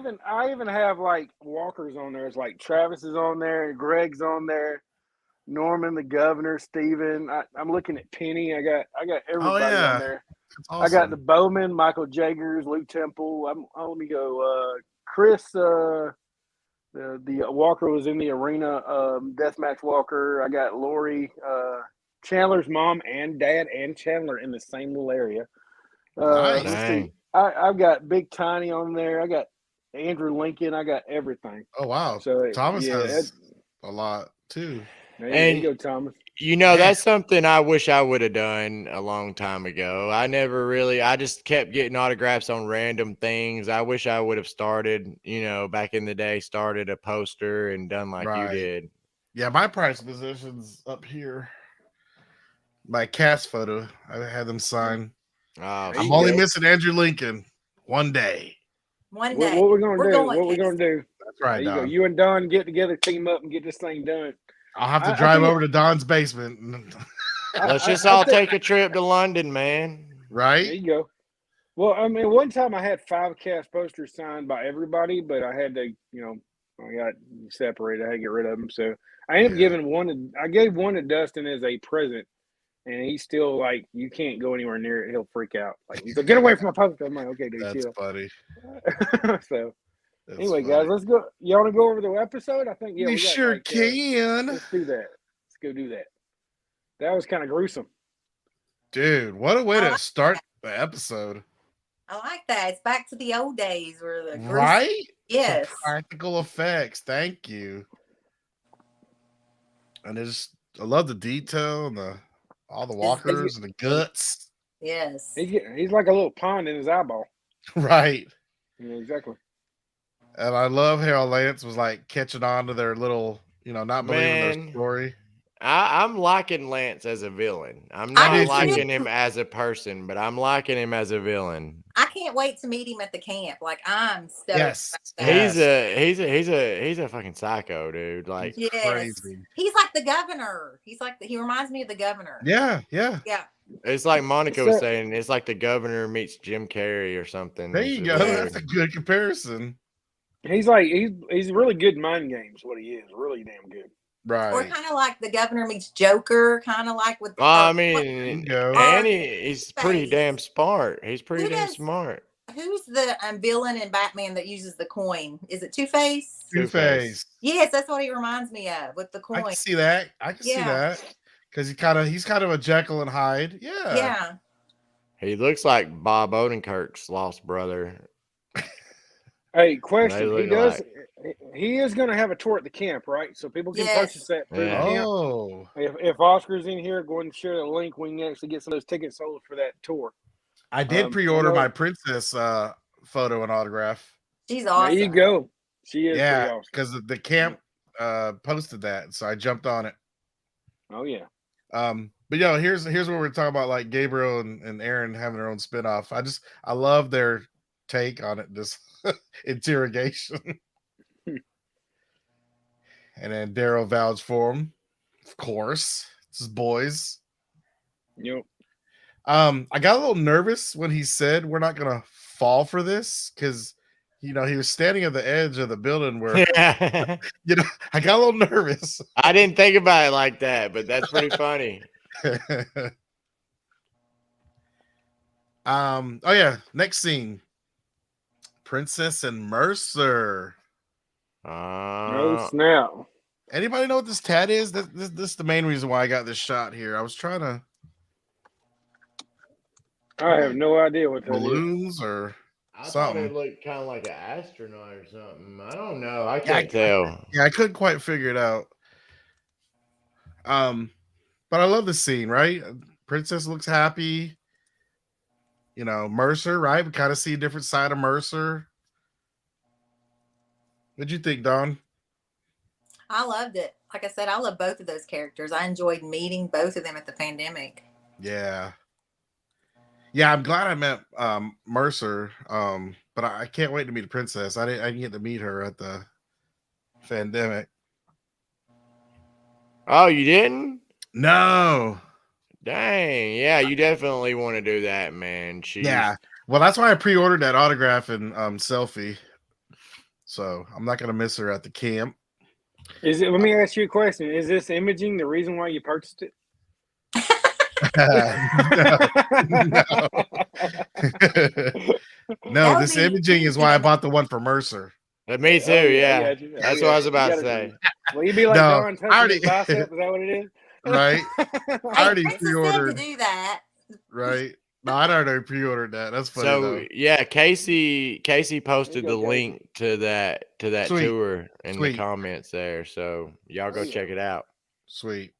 even have like walkers on there. It's like Travis is on there, Greg's on there, Norman, the governor, Steven. I'm looking at Penny. I got everybody yeah. on there. That's I got awesome. the Bowman, Michael Jagers, Luke Temple. Let me go. Chris, the Walker was in the arena. Deathmatch Walker. I got Lori, Chandler's mom and dad, and Chandler in the same little area. Nice. Let's Dang. see. I've got Big Tiny on there. I got Andrew Lincoln. I got everything. Oh wow. So Thomas yeah, has a lot too. there you go, Thomas. You know, Yeah. that's something I wish I would have done a long time ago. I just kept getting autographs on random things. I wish I would have started, back in the day, started a poster and done like you Right. did. Yeah, my prize position's up here. My cast photo. I had them sign. Oh, There I'm you only go. missing Andrew Lincoln. One day. One What day. we're gonna We're do? going, What we're Casey. gonna do? That's There right, you go. Don. You and Don get together, team up, and get this thing done. I'll have to I drive think- over to Don's basement. let's just I all think- take a trip to London, man. There Right? you go. Well, I mean, one time I had 5 cast posters signed by everybody, but I had to, I got separated. I had to get rid of them. So I ended up Yeah. giving one. I gave one to Dustin as a present, and he's still like, "You can't go anywhere near it. He'll freak out." Like he's like, "Get away from my poster." I'm like, "Okay, dude, That's chill." funny. So That's anyway, funny. guys, let's go. You want to go over the episode? I think we we got, sure like, can. let's do that. Let's go do that. That was kind of gruesome. Dude, what a way to start the episode. I like that. It's back to the old days where the gruesome- Right? Some Yes. practical effects. Thank you. And I love the detail and all the walkers and the guts. Yes. He's like a little pond in his eyeball. Right. Yeah, exactly. And I love how Lance was like catching on to their little, not believing their Man. story. I'm liking Lance as a villain. I'm I not did liking too. him as a person, but I'm liking him as a villain. I can't wait to meet him at the camp. Like I'm stoked Yes. about that. He's a fucking psycho, dude. Like, He's Yes. crazy. He's like the governor. He reminds me of the governor. Yeah, yeah. Yeah. it's like Monica was So- saying, it's like the governor meets Jim Carrey or something. There It's you just go. weird. That's a good comparison. He's like he's really good mind games. What he is, really damn good. Or Right. kind of like the governor meets Joker, kind of like with I There you mean, go. and he's pretty damn smart. He's pretty Who damn does- smart. who's the villain in Batman that uses the coin? Is it Two-Face? Two-Face. Yes, that's what he reminds me of with the I coin. can see that. I can see Yeah. that. Because he's kind of a Jekyll and Hyde. Yeah. Yeah. He looks like Bob Odenkirk's lost brother. Hey, They question. look He does. He is going to have a tour at the camp, right? So people can Yes. purchase that through Yeah. the camp. Oh. If Oscar's in here, go ahead and share the link. We can actually get some of those tickets sold for that tour. I did I pre-order know- my princess photo and autograph. She's awesome. There you go. She is pretty Yeah, awesome. because the camp posted that, so I jumped on it. Oh yeah. But here's what we're talking about, like Gabriel and Aaron having their own spinoff. I love their take on it, this interrogation. And then Daryl vouched for him, of course. It's his boys. Yep. I got a little nervous when he said we're not gonna fall for this, because he was standing at the edge of the building where I I got a little nervous. didn't think about it like that, but that's pretty funny. Oh yeah, next scene. Princess and Mercer. No snap. Anybody know what this tat is? This is the main reason why I got this shot here. I was trying to I have no idea what that is. balloons or I thought something. it looked kind of like an astronaut or something. I don't know. I Yeah, can't tell. yeah, I couldn't quite figure it out. But I love the scene, right? Princess looks happy. Mercer, right? We kind of see a different side of Mercer. What'd you think, Don? I loved it. Like I said, I love both of those characters. I enjoyed meeting both of them at the pandemic. Yeah. Yeah, I'm glad I met Mercer. But I can't wait to meet the princess. I didn't get to meet her at the pandemic. Oh, you didn't? No. Dang. Yeah, you definitely want to do that, man. Yeah. Well, that's why I pre-ordered that autograph and selfie. So I'm not gonna miss her at the camp. Let me ask you a question. Is this imaging the reason why you purchased it? No, this imaging is why I bought the one for Mercer. Me too, Oh, yeah. I got you. That's I what I got was you. about You to gotta say. Will you be like No, Don touching I already- his bicep? Is that what it is? Right? I already Princess said to pre-ordered. do that. Right? No, I already pre-ordered that. That's funny So though. yeah, Casey posted There the you go, link to that Sweet. tour in Sweet. the comments there. So y'all go Oh, yeah. check it out. Sweet.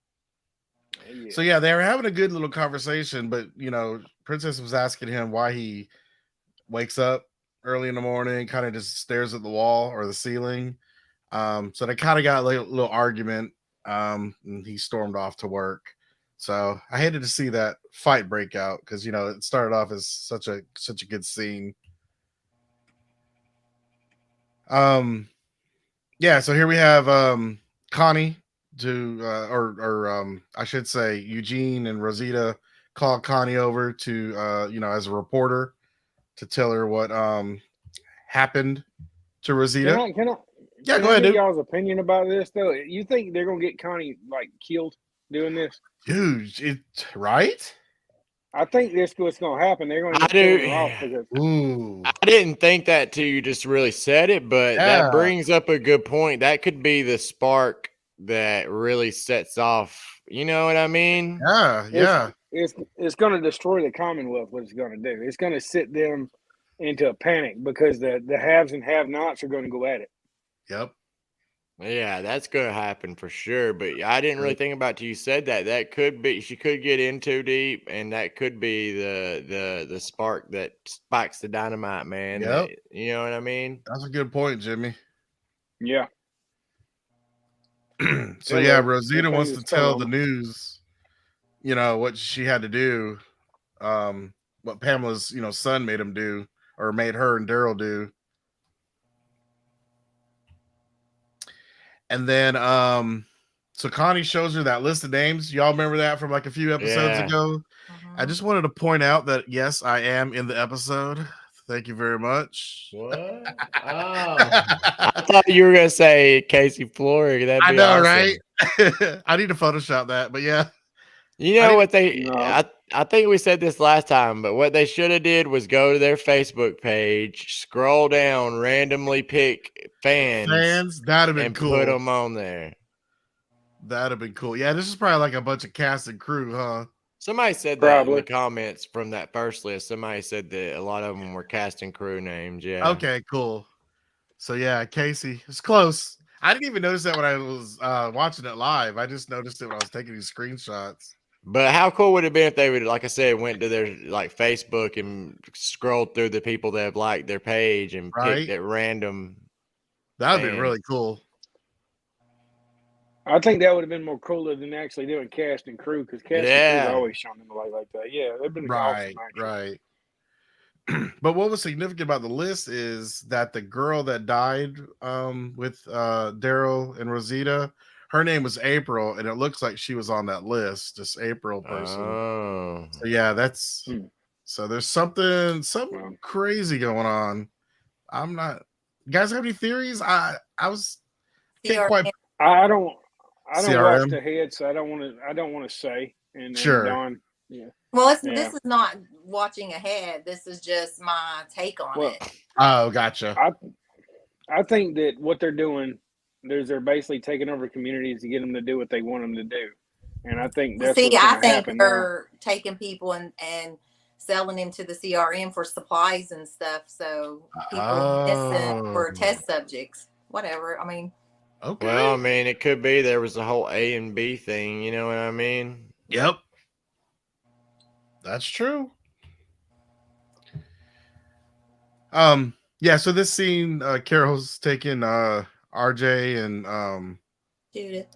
Yeah. So yeah, they were having a good little conversation, but Princess was asking him why he wakes up early in the morning, kind of just stares at the wall or the ceiling. So they kind of got a little argument. And he stormed off to work. So I hated to see that fight break out because it started off as such a good scene. Yeah, so here we have Connie I should say Eugene and Rosita called Connie over to as a reporter to tell her what happened to Rosita. Can I Yeah, can go I ahead, get dude. y'all's opinion about this though? You think they're gonna get Connie like killed doing this? Dude, right? I think this is what's gonna happen. They're gonna I get killing do. her off because Ooh. I didn't think that till you just really said it, but Yeah. that brings up a good point. That could be the spark that really sets off. You know what I mean? Yeah. it's gonna destroy the Commonwealth. What it's gonna do? It's gonna sit them into a panic because the haves and have-nots are gonna go at it. Yep. Yeah, that's gonna happen for sure. But I didn't really think about it till you said that. That could be she could get in too deep, and that could be the spark that spikes the dynamite, man. Yep. You know what I mean? That's a good point, Jimmy. Yeah. So Yeah, yeah, well, Rosita that's wants how to you tell spell the them. news, what she had to do, what Pamela's, son made him do, or made her and Daryl do. And then so Connie shows her that list of names. Y'all remember that from like a few episodes Yeah. ago? I Mhm. just wanted to point out that yes, I am in the episode. Thank you very much. What? Oh, I thought you were gonna say Casey Flory. That'd I be know, awesome. right? I need to Photoshop that, but yeah. You I know didn't- what they? No. I think we said this last time, but what they should have did was go to their Facebook page, scroll down, randomly pick fans, that'd have been and cool. put them on there. That'd have been cool. Yeah, this is probably like a bunch of cast and crew, huh? Somebody said that in Probably. the comments from that first list. Somebody said that a lot of them were cast and crew names. Yeah. Okay, cool. So yeah, Casey, it's close. I didn't even notice that when I was watching it live. I just noticed it when I was taking these screenshots. But how cool would it be if they would, like I said, went to their like Facebook and scrolled through the people that have liked their page and Right. picked at random. That'd be fans. really cool. I think that would have been more cooler than actually doing cast and crew, because cast and Yeah. crew's always shown them like that. Yeah, that'd been Right, awesome. Actually. right. But what was significant about the list is that the girl that died with Daryl and Rosita, her name was April, and it looks like she was on that list, this April person. Oh. So yeah, that's so there's something Wow. crazy going on. I'm not. You guys have any theories? I was can't CRM. quite. I don't watch CRM? ahead, so I don't want to say. And Sure. Don, yeah. Well, Yeah. this is not watching ahead. This is just my take on Well, it. Oh, gotcha. I think that what they're doing, they're basically taking over communities to get them to do what they want them to do, and I think that's See, what's I going to think happen now. they're taking people and selling them to the CRM for supplies and stuff. So people missing for Oh. test subjects, whatever. I mean, Okay. Well, I mean, it could be there was a whole A and B thing. You know what I mean? Yep. That's true. Yeah, so this scene, Carol's taking RJ and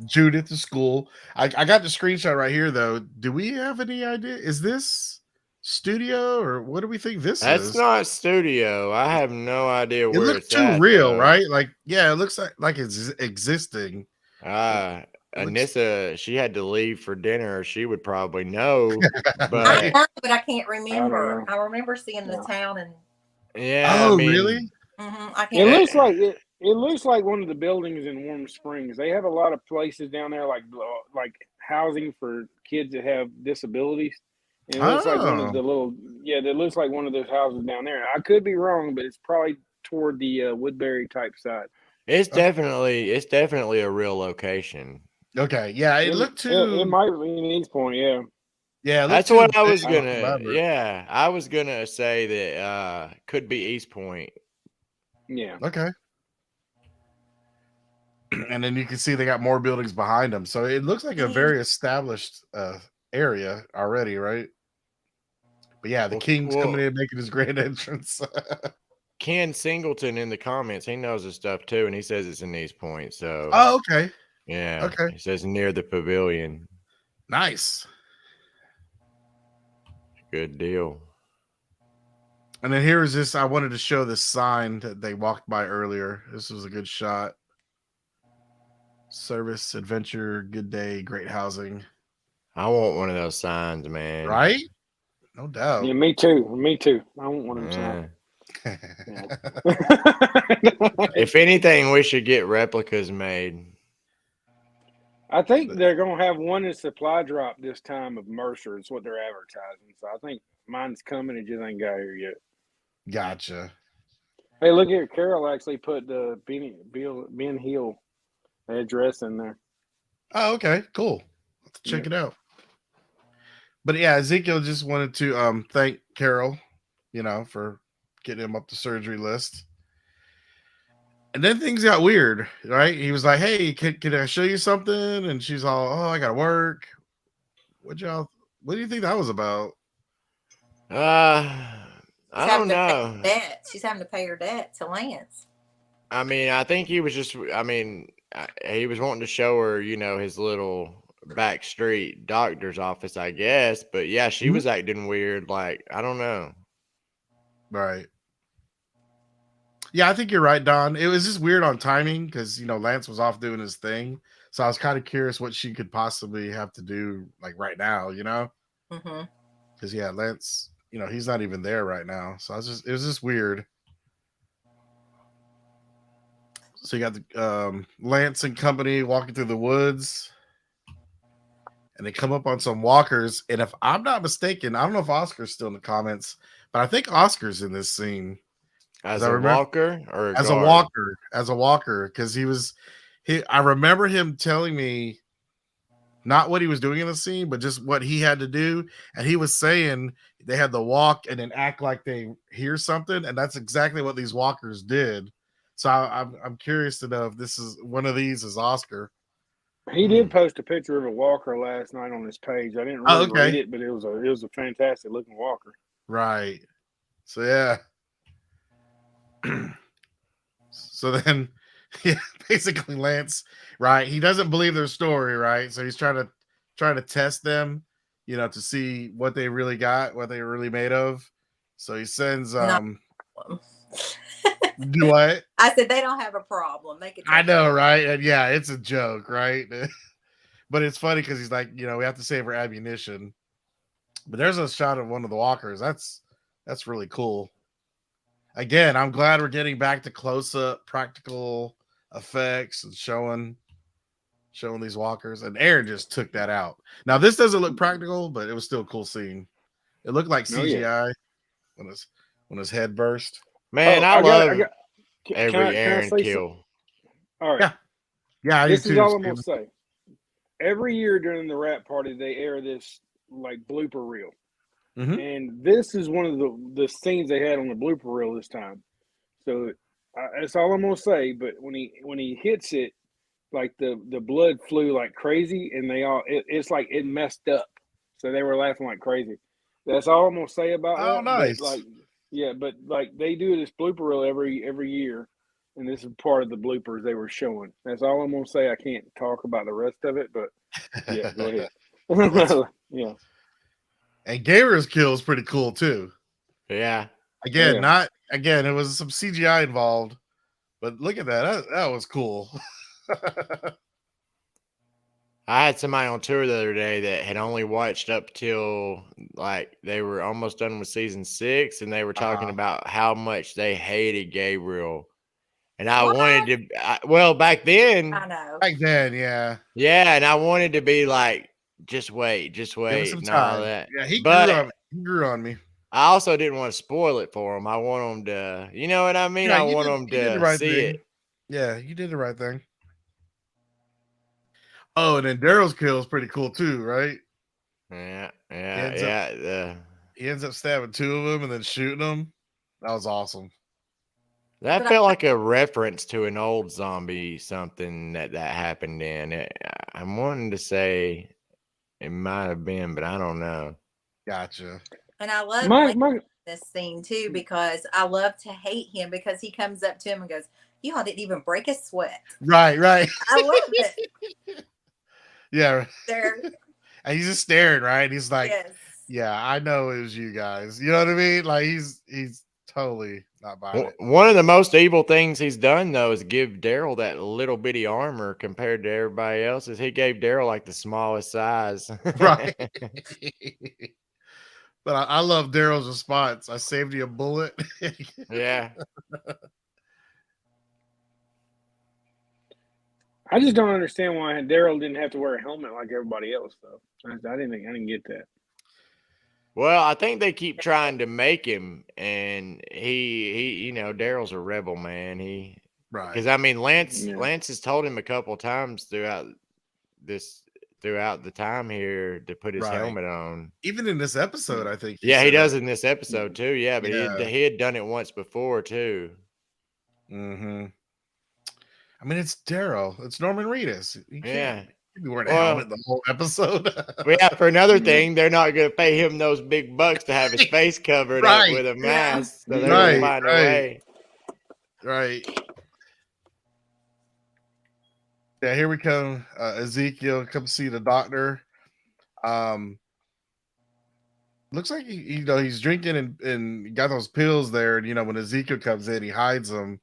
Judith to school. I got the screenshot right here though. Do we have any idea? Is this studio or what do we think this That's is? not studio. I have no idea It where looks it's too at, real, though. right? Like, yeah, it looks like it's existing. Anissa, she had to leave for dinner. She would probably know, I but know, but I can't remember. know. I remember seeing the town and yeah. Oh, I mean, really? I It can't. looks like it looks like one of the buildings in Warm Springs. They have a lot of places down there, like housing for kids that have disabilities. And it looks like one of the little, that looks like one of those houses down there. I could be wrong, but it's probably toward the Woodbury type side. It's definitely a real location. Okay, yeah, it looked too. It might be in East Point, yeah. Yeah, That's what I was big. gonna. Elaborate. Yeah, I was gonna say that could be East Point. Yeah. Okay. And then you can see they got more buildings behind them, so it looks like a very established area already, right? But yeah, the King's coming in, making his grand entrance. Ken Singleton in the comments, he knows his stuff too, and he says it's in East Point. So, oh, okay, yeah, okay, he says near the pavilion. Nice, good deal. And then here is this. I wanted to show this sign that they walked by earlier. This was a good shot. Service, adventure, good day, great housing. I want one of those signs, man. Right? No doubt. Yeah, me too. Me too. I want one of them signs. If anything, we should get replicas made. I think they're gonna have one in supply drop this time of Mercer. Is what they're advertising. So I think mine's coming. It just ain't got here yet. Gotcha. Hey, look here. Carol actually put the Ben Hill address in there. Oh, okay, cool. Let's check it out. But yeah, Ezekiel just wanted to thank Carol, for getting him up the surgery list. And then things got weird, right? He was like, "Hey, can I show you something?" And she's all, "Oh, I gotta work." What do you think that was about? I don't know. She's having to pay her debt to Lance. I mean, I think he was just. I mean, he was wanting to show her, his little back street doctor's office, I guess. But yeah, she was acting weird. Like, I don't know. Right. Yeah, I think you're right, Don. It was just weird on timing because Lance was off doing his thing, so I was kind of curious what she could possibly have to do like right now, Mm-hmm. because Lance, he's not even there right now, so it was just weird. So you got the Lance and company walking through the woods, and they come up on some walkers. And if I'm not mistaken, I don't know if Oscar's still in the comments, but I think Oscar's in this scene. As a walker or as a walker, because I remember him telling me not what he was doing in the scene, but just what he had to do. And he was saying they had to walk and then act like they hear something, and that's exactly what these walkers did. So I'm curious to know if this is one of these is Oscar. He did post a picture of a walker last night on his page. I didn't really read it, but it was a fantastic looking walker. Right. So yeah. So then, basically Lance, right? He doesn't believe their story, right? So he's trying to test them, to see what they really got, what they were really made of. So he sends do what? I said they don't have a problem. They can. I know, right? And yeah, it's a joke, right? But it's funny because he's like, we have to save our ammunition. But there's a shot of one of the walkers. That's really cool. Again, I'm glad we're getting back to close-up practical effects and showing these walkers. And Aaron just took that out. Now this doesn't look practical, but it was still a cool scene. It looked like CGI when his head burst. Man, I love every Aaron kill. All right. Yeah. This is all I'm gonna say. Every year during the rap party, they air this like blooper reel. Mm-hmm. And this is one of the scenes they had on the blooper reel this time. So that's all I'm gonna say. But when he hits it, like the blood flew like crazy, and it's like it messed up. So they were laughing like crazy. That's all I'm gonna say about that. Oh, nice. But they do this blooper reel every year, and this is part of the bloopers they were showing. That's all I'm gonna say. I can't talk about the rest of it, but yeah, go ahead. Yeah. And Gabriel's kill is pretty cool too. Yeah. Again, it was some CGI involved, but look at that. That was cool. I had somebody on tour the other day that had only watched up till like they were almost done with season 6, and they were talking about how much they hated Gabriel. And I wanted to, back then. I know. Back then, yeah. Yeah, and I wanted to be like, just wait, and all that. Yeah, he grew on me. I also didn't want to spoil it for him. I want him to, you know what I mean? Yeah, I want him to see it. Yeah, you did the right thing. Oh, and then Daryl's kill is pretty cool too, right? Yeah. He ends up stabbing 2 of them and then shooting them. That was awesome. That felt like a reference to an old zombie something that happened in. I'm wanting to say it might have been, but I don't know. Gotcha. And I love this scene too, because I love to hate him because he comes up to him and goes, "You all didn't even break a sweat." Right. I love it. Yeah. And he's just staring, right? He's like, yes. Yeah, I know it was you guys. You know what I mean? Like he's totally not buying it. One of the most evil things he's done though is give Daryl that little bitty armor compared to everybody else's. He gave Daryl like the smallest size. Right. But I love Daryl's response. I saved you a bullet. Yeah. I just don't understand why Daryl didn't have to wear a helmet like everybody else, though. I didn't get that. Well, I think they keep trying to make him, and he Daryl's a rebel, man. Right. Because I mean, Lance has told him a couple of times throughout the time here to put his helmet on. Even in this episode, I think. He does in this episode too. Yeah, but he had done it once before too. Mm-hmm. I mean, it's Daryl. It's Norman Reedus. You can't be wearing a helmet the whole episode. For another thing, they're not going to pay him those big bucks to have his face covered up with a mask. So they're going to find a way. Right. Yeah, here we come. Ezekiel come see the doctor. Looks like he's drinking and got those pills there. And when Ezekiel comes in, he hides them.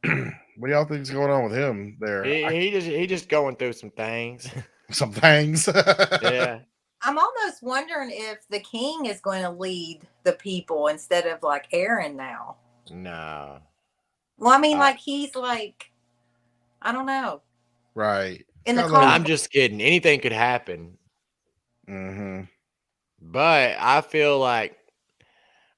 What do y'all think is going on with him there? He just going through some things. Some things. Yeah. I'm almost wondering if the king is going to lead the people instead of like Aaron now. No. Well, I mean, like he's like, I don't know. Right. In the I'm just kidding. Anything could happen. Mm-hmm. But I feel like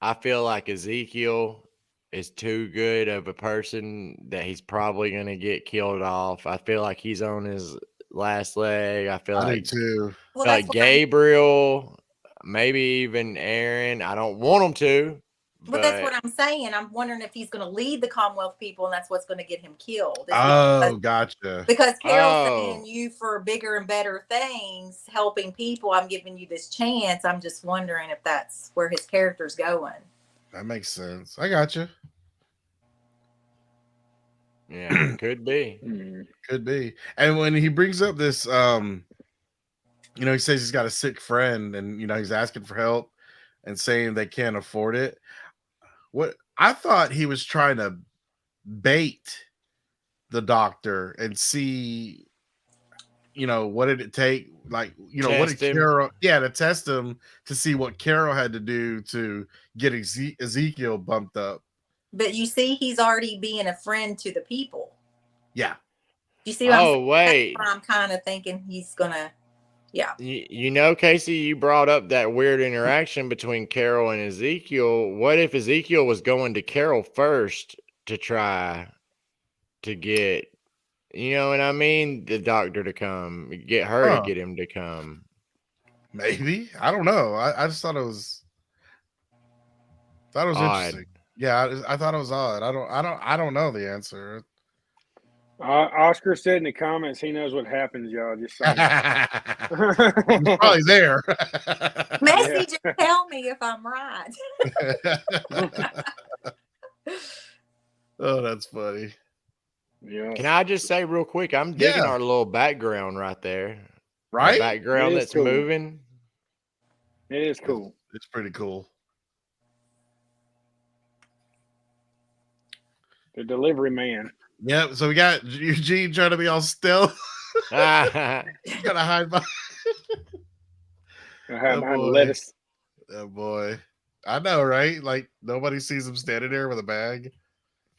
Ezekiel is too good of a person that he's probably going to get killed off. I feel like he's on his last leg. I feel like do too. Well, like Gabriel, maybe even Aaron. I don't want him to. But that's what I'm saying. I'm wondering if he's going to lead the Commonwealth people, and that's what's going to get him killed. Gotcha. Because Carol's saying you for bigger and better things, helping people. I'm giving you this chance. I'm just wondering if that's where his character's going. That makes sense. I gotcha. Yeah, could be. Could be. And when he brings up this, he says he's got a sick friend, and he's asking for help and saying they can't afford it. What I thought he was trying to bait the doctor and see, what did it take? Like, what did Carol? Yeah, to test him to see what Carol had to do to get Ezekiel bumped up. But you see, he's already being a friend to the people. Yeah. You see what I'm saying? Wait. That's why I'm kind of thinking he's gonna. Yeah. Casey, you brought up that weird interaction between Carol and Ezekiel. What if Ezekiel was going to Carol first to try to get, the doctor to come, get her to get him to come? Maybe. I don't know. I just thought it was odd. Interesting. Yeah, I thought it was odd. I don't know the answer. Oscar said in the comments he knows what happens, y'all. Just saying. He's probably there. Message and tell me if I'm right. Oh, that's funny. Yeah. Can I just say real quick, I'm digging our little background right there. Right? The background that's moving. It is cool. It's pretty cool. The delivery man. Yep. So we got Eugene trying to be all stealth. Gotta hide behind. Behind the lettuce. Oh boy. I know, right? Like nobody sees him standing there with a bag.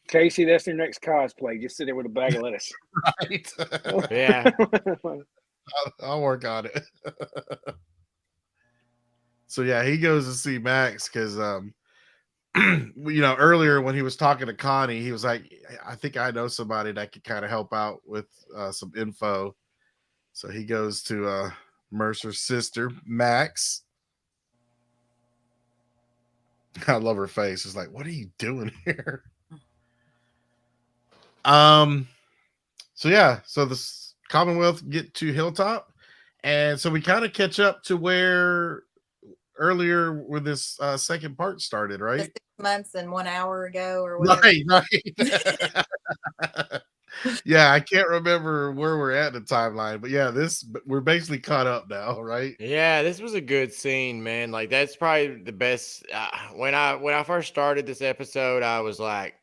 Casey, that's your next cosplay. Just sit there with a bag of lettuce. Right. Yeah. I'll work on it. So yeah, he goes to see Max because earlier when he was talking to Connie, he was like, I think I know somebody that could kind of help out with some info. So he goes to Mercer's sister, Max. I love her face. It's like, what are you doing here? So the Commonwealth get to Hilltop, and so we kind of catch up to where earlier where this second part started, right? 6 months and 1 hour ago or whatever. Right. Yeah, I can't remember where we're at in the timeline, but yeah, we're basically caught up now, right? Yeah, this was a good scene, man. Like that's probably the best. When I first started this episode, I was like,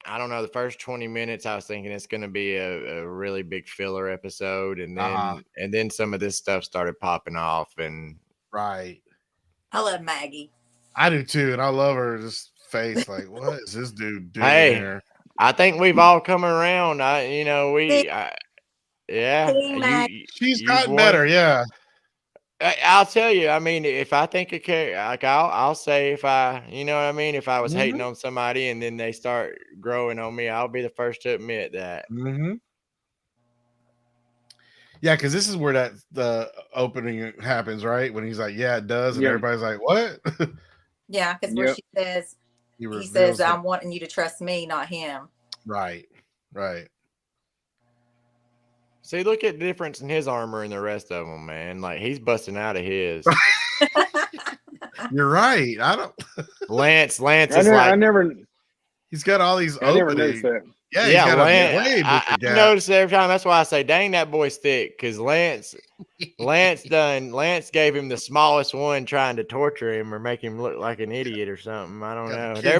I don't know, the first 20 minutes, I was thinking it's going to be a really big filler episode, and then some of this stuff started popping off, and right. I love Maggie. I do too, and I love her just face. Like, what is this dude doing here? I think we've all come around. She's gotten better. Yeah. I'll tell you. I mean, if I think a character, like I'll say if I, you know what I mean. If I was hating on somebody and then they start growing on me, I'll be the first to admit that. Mm-hmm. Yeah, because this is where the opening happens, right? When he's like, "Yeah, it does," and everybody's like, "What?" Yeah, because where she says, he says, "I'm wanting you to trust me, not him." Right. See, look at the difference in his armor and the rest of them, man. Like he's busting out of his. You're right. I don't. Lance is like. I never. He's got all these. I never noticed that. Yeah, he's got Lance. a way bigger I gap. notice every time. That's why I say, "Dang, that boy's thick." Because Lance gave him the smallest one, trying to torture him or make him look like an idiot or something. I don't know. There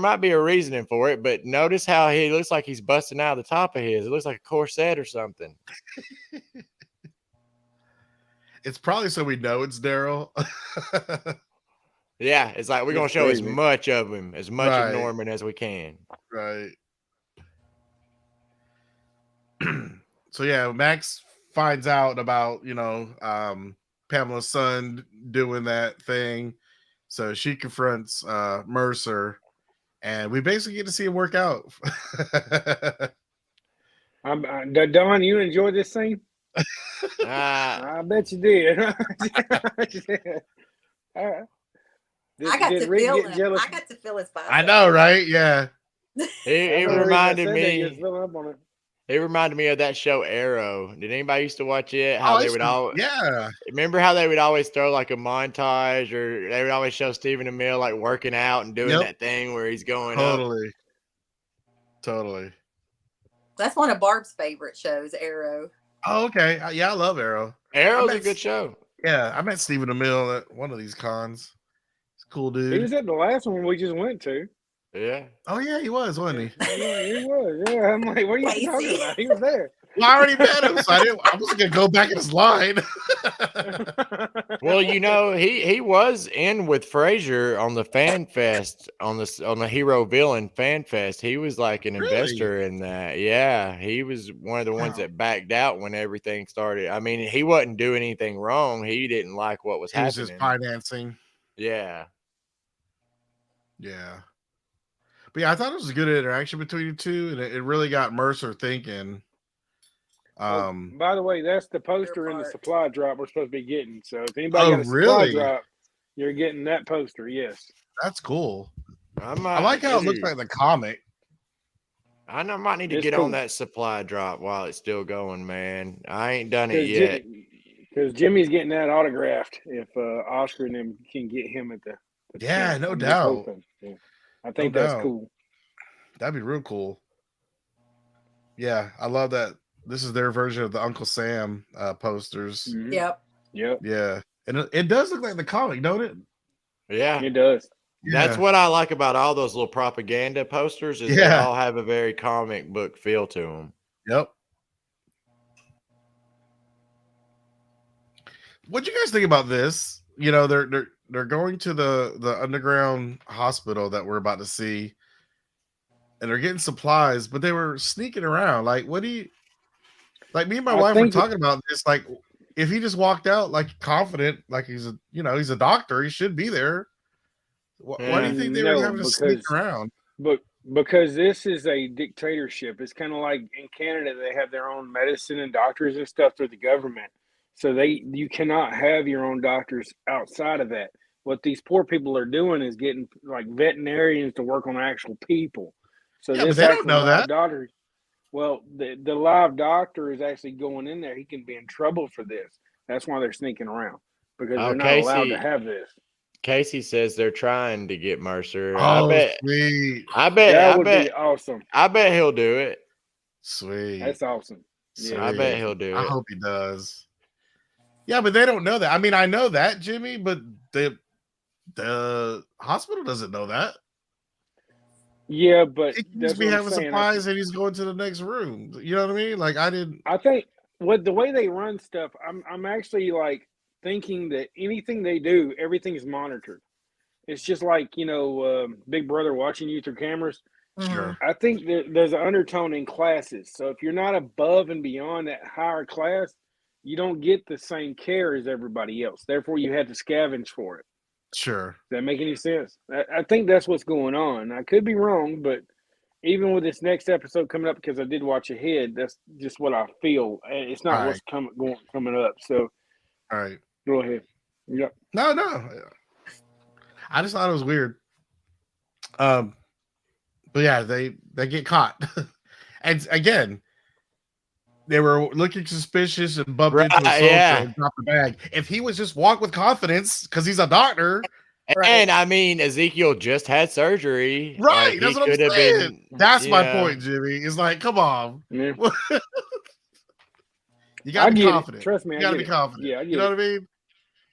might be a reasoning for it, but notice how he looks like he's busting out the top of his. It looks like a corset or something. It's probably so we know it's Daryl. Yeah, it's like we're gonna show as much of him, as much of Norman as we can. Right. So yeah, Max finds out about, Pamela's son doing that thing. So she confronts Mercer, and we basically get to see it work out. Don, you enjoyed this scene? I bet you did. I got to feel him. I got to feel his body. I know, right? Yeah. It reminded me. It reminded me of that show Arrow. Did anybody used to watch it? How they would remember how they would always throw like a montage, or they would always show Stephen Amell like working out and doing that thing where he's going Totally. That's one of Barb's favorite shows, Arrow. Oh, okay. Yeah, I love Arrow. Arrow's a good show. Yeah, I met Stephen Amell at one of these cons. He's a cool dude. He was at the last one we just went to. Yeah. Oh yeah, he was, wasn't he? Yeah, he was. Yeah, I'm like, what are you talking about? He was there. Well, I already met him, so I wasn't gonna go back in his line. Well, he was in with Frazier on the Fan Fest on the Hero Villain Fan Fest. He was like an investor in that. Yeah, he was one of the ones that backed out when everything started. I mean, he wasn't doing anything wrong. He didn't like what was happening. He was just financing. Yeah. Yeah. But yeah, I thought it was a good interaction between the two, and it really got Mercer thinking. By the way, that's the poster in the supply drop we're supposed to be getting. So if anybody got a supply drop, you're getting that poster. Yes, that's cool. I like how it looks like the comic. I might need to get on that supply drop while it's still going, man. I ain't done it yet. Because Jimmy's getting that autographed if Oscar and them can get him at the no doubt. Yeah. I think that's cool. That'd be real cool. Yeah, I love that. This is their version of the Uncle Sam posters. Mm-hmm. Yep. Yeah. And it does look like the comic, don't it? Yeah. It does. Yeah. That's what I like about all those little propaganda posters is they all have a very comic book feel to them. Yep. What'd you guys think about this? They're going to the underground hospital that we're about to see, and they're getting supplies, but they were sneaking around. Like, what do you like? Me and my wife were talking about this. Like, if he just walked out like confident, like he's a doctor, he should be there. Why do you think they were having to sneak around? But because this is a dictatorship, it's kind of like in Canada, they have their own medicine and doctors and stuff through the government. So you cannot have your own doctors outside of that. What these poor people are doing is getting like veterinarians to work on actual people. So but they don't know that. Doctor, well, the live doctor is actually going in there. He can be in trouble for this. That's why they're sneaking around, because they're not allowed to have this. Casey says they're trying to get Mercer. Oh, sweet. I bet that would be awesome. I bet he'll do it. Sweet. That's awesome. Yeah. I bet he'll do it. I hope he does. Yeah, but they don't know that. I mean, I know that, Jimmy, but the hospital doesn't know that. Yeah, but he can just be having supplies and he's going to the next room. You know what I mean? Like, I think the way they run stuff, I'm actually like thinking that anything they do, everything is monitored. It's just like, Big Brother watching you through cameras. Sure. I think there's an undertone in classes. So if you're not above and beyond that higher class, you don't get the same care as everybody else. Therefore, you had to scavenge for it. Sure. Does that make any sense? I think that's what's going on. I could be wrong, but even with this next episode coming up, because I did watch ahead, that's just what I feel. It's not what's coming up. So, all right, go ahead. Yep. No. I just thought it was weird. But yeah, they get caught, and again, they were looking suspicious and bumped into a soldier and dropped the bag. If he was just walk with confidence because he's a doctor, And I mean, Ezekiel just had surgery. Right. Like, That's he what I'm could have saying. been. That's my yeah. point, Jimmy. It's like, come on. Yeah. You gotta I be get it. confident. Trust me, You I gotta get be it. confident. Yeah, I get you know it. what I mean?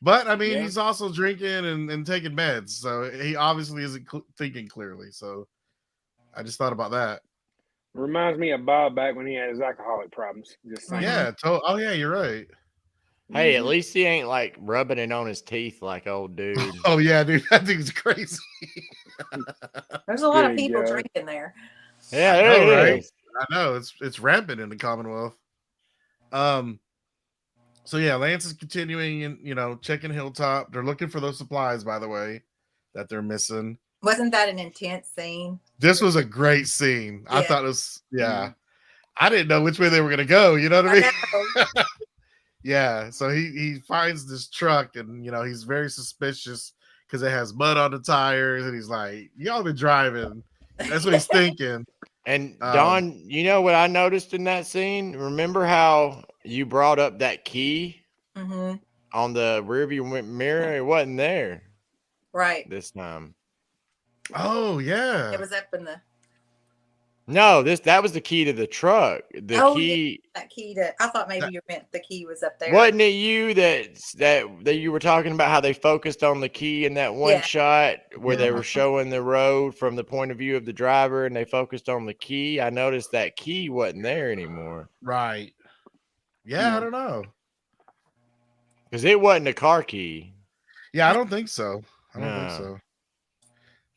But I mean, Yeah. he's also drinking and taking meds, so he obviously isn't thinking clearly. So I just thought about that. Reminds me of Bob back when he had his alcoholic problems. Just saying. Yeah. Oh yeah, you're right. Hey, at least he ain't like rubbing it on his teeth like old dude. Oh yeah, dude, that thing's crazy. There's a lot of Good people God. drinking there. Yeah, I there know, it right? is. I know it's rampant in the Commonwealth. So yeah, Lance is continuing and checking Hilltop. They're looking for those supplies, by the way, that they're missing. Wasn't that an intense scene? This was a great scene. I Yeah. thought it was I didn't know which way they were gonna go, you know what I mean? know. Yeah. So he finds this truck and he's very suspicious because it has mud on the tires, and he's like, y'all been driving. That's what he's thinking. And Don, you know what I noticed in that scene? Remember how you brought up that key Mm-hmm. on the rearview mirror? It wasn't there Right. this time. Oh yeah. It was up in the No, that was the key to the truck. The key. that key to. I thought maybe you meant the key was up there. Wasn't it you that you were talking about how they focused on the key in that one shot where they were showing the road from the point of view of the driver, and they focused on the key? I noticed that key wasn't there anymore. Right. Yeah, I don't know. Because it wasn't a car key. Yeah, I don't think so. I don't think so.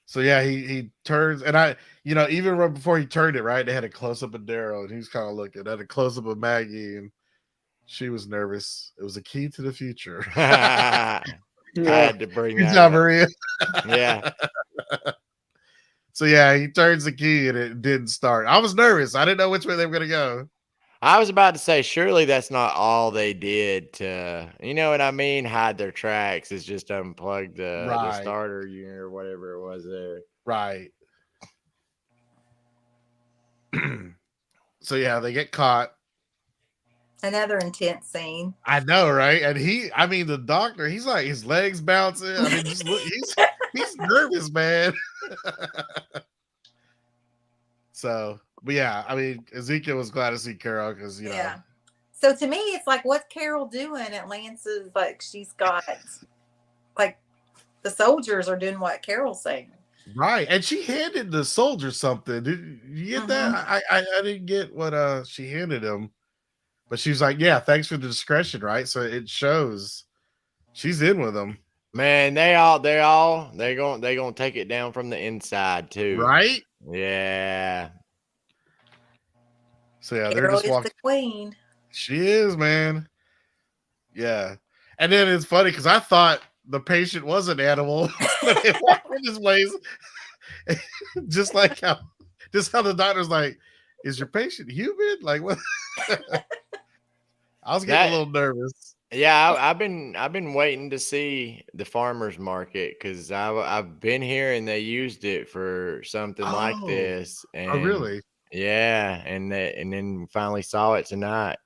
So yeah, he turns, and even right before he turned it, right, they had a close up of Daryl, and he was kind of looking at a close up of Maggie, and she was nervous. It was a key to the future. I had to bring Good that job, up. Maria. Yeah. So yeah, he turns the key and it didn't start. I was nervous. I didn't know which way they were gonna go. I was about to say, surely that's not all they did to, you know what I mean? Hide their tracks. Is just unplug the starter unit or whatever it was there. Right. So yeah, they get caught. Another intense scene. I know, right? And the doctor, he's like, his legs bouncing. I mean, just look, he's nervous, man. So, but yeah, I mean, Ezekiel was glad to see Carol because Yeah. So to me, it's like, what's Carol doing at Lance's? Like, she's got, like, the soldiers are doing what Carol's saying. Right, and she handed the soldier something. Did you get that? I didn't get what she handed him, but she was like, "Yeah, thanks for the discretion." Right, so it shows she's in with him. Man, they gonna take it down from the inside too. Right? Yeah. So yeah, Carol they're just is walking. the queen. She is, man. Yeah, and then it's funny because I thought the patient was an animal, but they walked in this place, just how the doctor's like, "Is your patient human?" Like what? I was getting a little nervous. Yeah, I've been waiting to see the farmers market because I've been here and they used it for something like this. And, oh, really? Yeah, and then finally saw it tonight.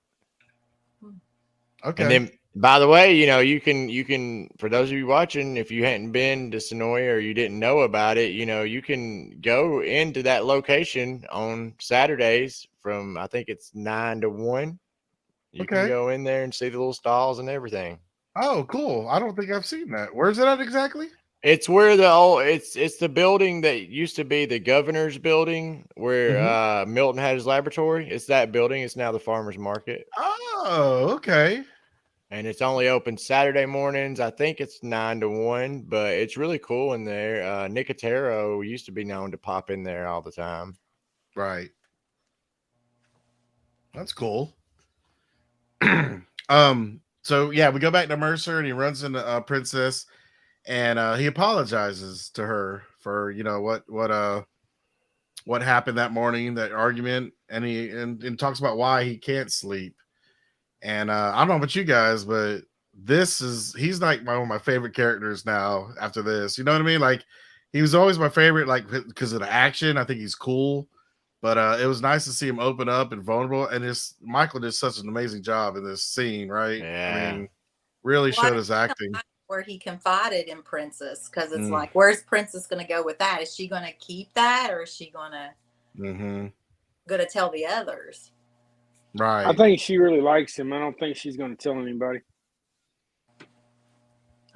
Okay. And then, by the way, you can for those of you watching, if you hadn't been to Sonoya or you didn't know about it, you can go into that location on Saturdays from, I think it's 9 to 1. You can go in there and see the little stalls and everything. Oh, cool. I don't think I've seen that. Where's it at exactly? It's where it's the building that used to be the governor's building where Milton had his laboratory. It's that building. It's now the farmer's market. Oh, okay. And it's only open Saturday mornings. I think it's 9 to 1, but it's really cool in there. Nicotero used to be known to pop in there all the time. Right. That's cool. So yeah, we go back to Mercer and he runs into Princess, and he apologizes to her for what happened that morning, that argument, and he talks about why he can't sleep. And I don't know about you guys, but he's like one of my favorite characters now after this. You know what I mean? Like, he was always my favorite, like, because of the action. I think he's cool. But it was nice to see him open up and vulnerable. And Michael did such an amazing job in this scene, right? Yeah. I mean, really showed his acting. where he confided in Princess, because it's Mm. like, where's Princess going to go with that? Is she going to keep that, or is she going to tell the others? Right. I think she really likes him. I don't think she's going to tell anybody.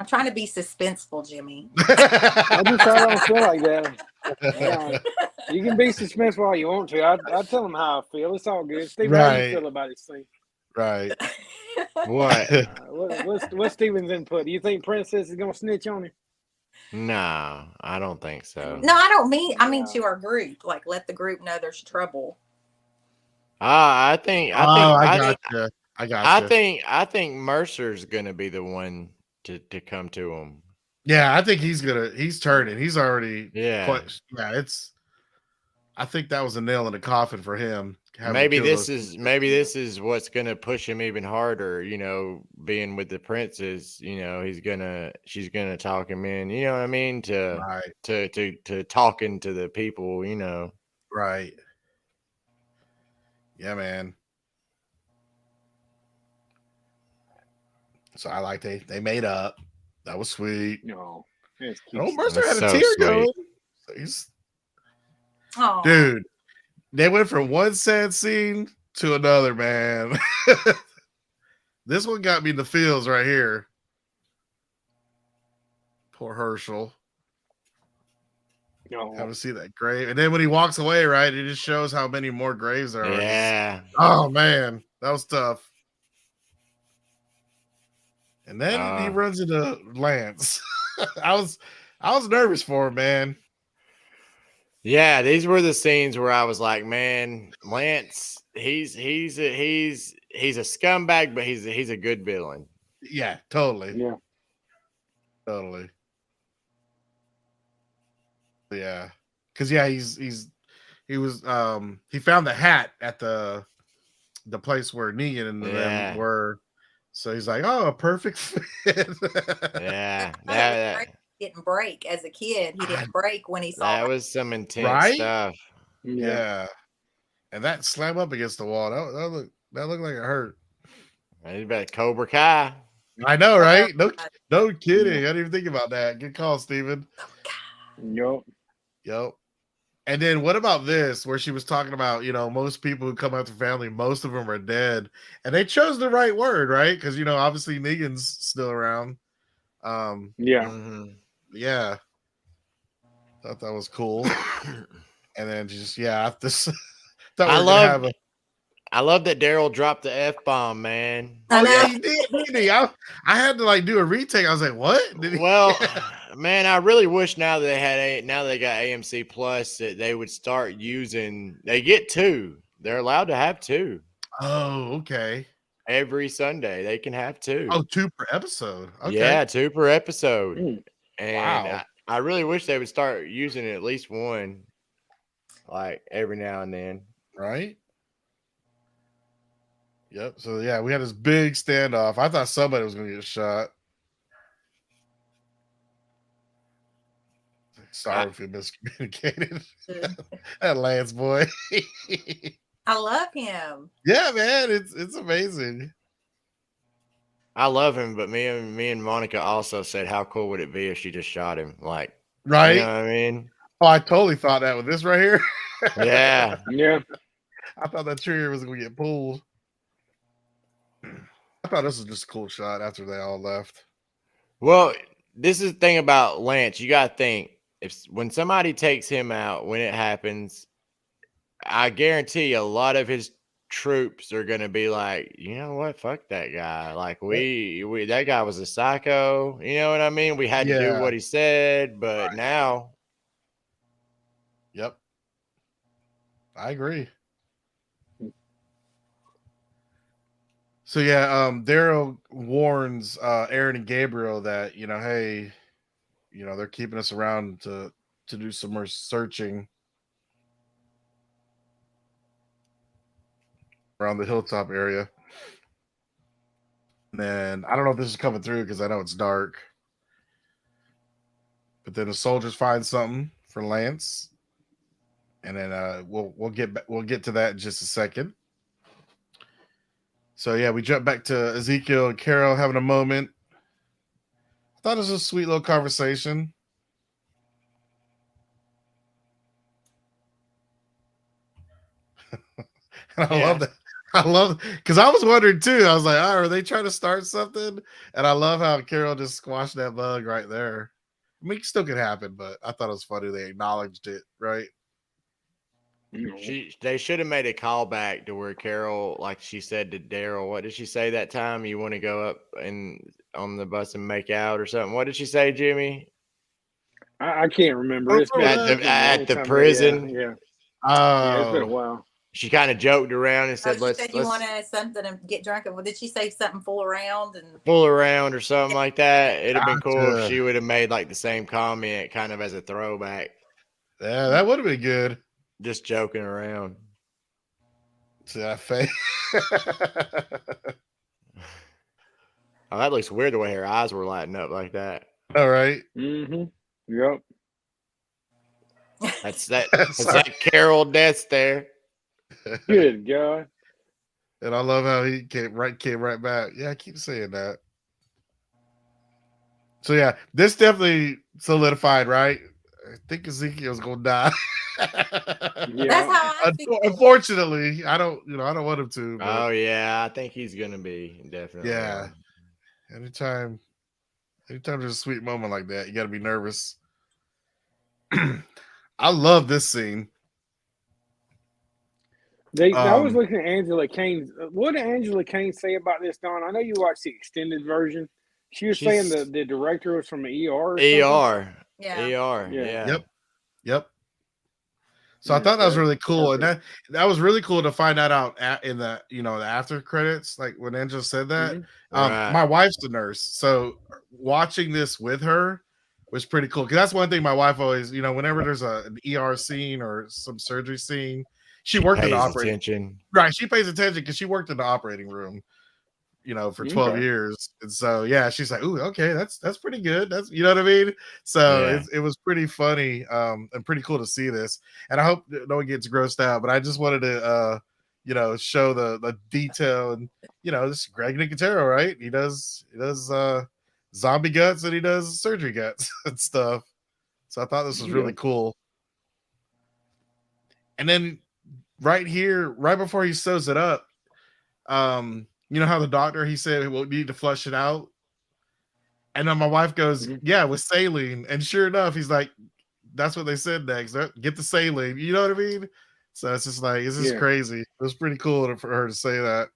I'm trying to be suspenseful, Jimmy. I just don't feel like that. Yeah. You can be suspenseful all you want to. I tell him how I feel. It's all good. Steve, how Right. you feel about this thing? Right. What? What's Steven's input? Do you think Princess is going to snitch on him? No, I don't think so. No, I don't mean. I mean to our group. Like, let the group know there's trouble. I think gotcha. I think Mercer's gonna be the one to come to him. Yeah, I think he's turning. He's already Yeah. I think that was a nail in the coffin for him. Maybe this is what's gonna push him even harder, being with the princess, she's gonna talk him in, you know what I mean? To talking to the people, Right. Yeah, man. So I like they made up. That was sweet. No. It's cute. Oh, Mercer That's had a so tear sweet. going. Oh, Dude, they went from one sad scene to another, man. This one got me in the feels right here. Poor Herschel. No. Haven't seen that grave. And then when he walks away, right, it just shows how many more graves there are. Yeah. Oh man, that was tough. And then he runs into Lance. I was nervous for him, man. Yeah, these were the scenes where I was like, man, Lance, he's a scumbag, but he's a good villain. Yeah, totally. Yeah. Totally. Yeah. Cause yeah, he found the hat at the place where Negan and them were. So he's like, oh, a perfect fit. Yeah. Didn't break as a kid. He didn't break when he saw that. That Was some intense stuff. Yeah. And that slam up against the wall, that looked like it hurt. He's about Cobra Kai. I know, right? No kidding. I didn't even think about that. Good call, Steven. Yep. And then what about this, where she was talking about, most people who come after family, most of them are dead. And they chose the right word, right? Because, obviously Negan's still around. Yeah. Thought that was cool. And then just, I love that Daryl dropped the F-bomb, man. Oh, yeah, he did, didn't he? I had to do a retake. I was like, what? Well, man, I really wish now that they got AMC Plus that they would start using. They get 2. They're allowed to have 2. Oh, okay. Every Sunday they can have 2. Oh, 2 per episode. Okay. Yeah, 2 per episode. And wow. I really wish they would start using at least 1, like every now and then. Right. Yep. So yeah, we had this big standoff. I thought somebody was going to get shot. Sorry if we miscommunicated. That Lance boy. I love him. Yeah, man, it's amazing. I love him, but me and Monica also said, how cool would it be if she just shot him? Like, right? You know what I mean? Oh, I totally thought that with this right here. Yeah. Yeah. I thought that trigger was going to get pulled. I thought this was just a cool shot after they all left. Well, this is the thing about Lance. You got to think, when somebody takes him out, when it happens, I guarantee a lot of his troops are going to be like, you know what? Fuck that guy. Like that guy was a psycho. You know what I mean? We had to do what he said, but now. Yep. I agree. So yeah, Daryl warns Aaron and Gabriel that, hey, they're keeping us around to do some more searching around the hilltop area. And then I don't know if this is coming through because I know it's dark. But then the soldiers find something for Lance. And then we'll get to that in just a second. So yeah, we jump back to Ezekiel and Carol having a moment. I thought it was a sweet little conversation. And I love that. I love because I was wondering too. I was like, oh, are they trying to start something? And I love how Carol just squashed that bug right there. I mean, it still could happen, but I thought it was funny they acknowledged it, right? They should have made a callback to where Carol, like she said to Daryl, what did she say that time? You want to go up and on the bus and make out or something? What did she say, Jimmy? I can't remember. It's been At the prison. Yeah. Oh, It's been a while. She kind of joked around and said, She let's said you want to something and get drunk. Well, did she say something fool around and fool around or something like that? It'd have been cool Gotcha. if she would have made like the same comment kind of as a throwback. yeah, that would have been good. Just joking around. See that face? Oh, that looks weird the way her eyes were lighting up like that. All right. Mm-hmm. Yep. That's that Carol death stare. Good God. And I love how he came right back. Yeah, I keep saying that. So yeah, this definitely solidified, right? I think Ezekiel's gonna die. Yeah. that's how I feel. Unfortunately, I don't want him to. But Oh yeah, I think he's gonna be definitely. yeah. Anytime there's a sweet moment like that, you gotta be nervous. I love this scene. I was looking at Angela Kane. What did Angela Kane say about this, Don? I know you watched the extended version. She was saying the director was from ER. Or ER. Yeah. ER. Yeah. Yeah. Yep. So I thought that was really cool, and that was really cool to find that out in the the after credits, like when Angela said that. Right. My wife's a nurse, so watching this with her was pretty cool because that's one thing my wife always, whenever there's an ER scene or some surgery scene, she worked in the operating attention. right. She pays attention because she worked in the operating room, for 12 years. And so, yeah, she's like, ooh, okay, that's pretty good. That's, you know what I mean? So it was pretty funny and pretty cool to see this. And I hope no one gets grossed out, but I just wanted to, show the detail and, this is Greg Nicotero, right? He does zombie guts and he does surgery guts and stuff. So I thought this was really cool. And then right here, right before he sews it up, you know how the doctor, he said, we'll need to flush it out. And then my wife goes, yeah, with saline. And sure enough, he's like, that's what they said next. Get the saline. You know what I mean? So it's just like, it's just crazy. It was pretty cool for her to say that.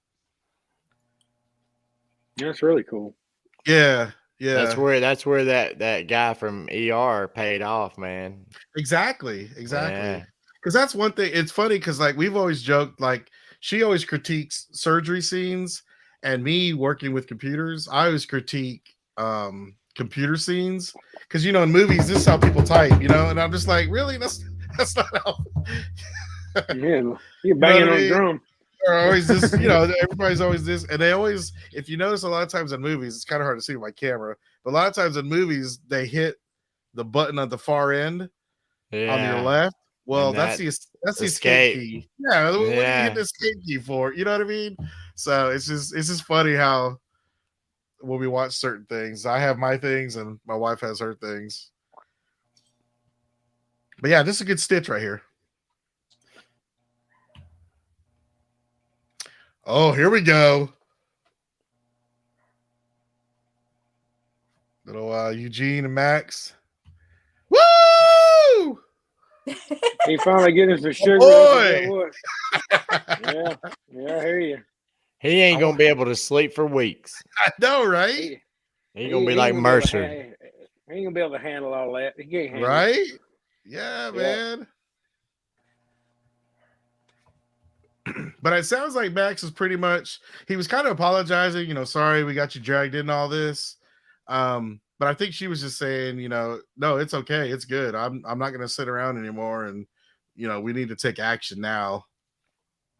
That's really cool. Yeah. Yeah. That's where that guy from ER paid off, man. Exactly. Yeah. Because that's one thing. It's funny because like we've always joked, like she always critiques surgery scenes, and me working with computers, I always critique computer scenes because in movies this is how people type, and I'm just like, really, that's not how. Yeah, you're banging on drum. They're always this, everybody's always this, and they always, if you notice, a lot of times in movies, it's kind of hard to see with my camera, but a lot of times in movies they hit the button at the far end on your left. Well, that's the escape key. Yeah, what do you get the escape key for? You know what I mean? So it's just funny how when we watch certain things, I have my things and my wife has her things. But yeah, this is a good stitch right here. Oh, here we go. Little Eugene and Max. Woo! He finally getting us the sugar. Boy. Yeah, I hear you. He ain't gonna be able to sleep for weeks. I know, right? He's gonna be like Mercer. He ain't gonna be able to handle all that. He can't handle right? it. Yeah, man. But it sounds like Max is pretty much, he was kind of apologizing, sorry we got you dragged in all this. But I think she was just saying, no, it's okay, it's good. I'm not gonna sit around anymore, and we need to take action now.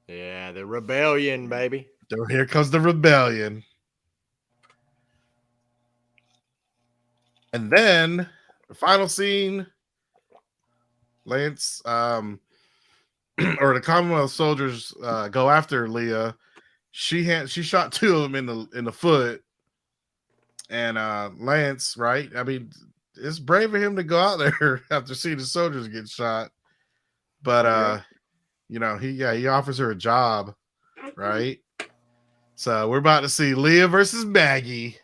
Yeah, the rebellion, baby. Here comes the rebellion. And then the final scene, Lance, or the Commonwealth soldiers go after Leah. She shot two of them in the foot, and Lance, right? I mean, it's brave of him to go out there after seeing the soldiers get shot. But he offers her a job, right? So we're about to see Leah versus Maggie.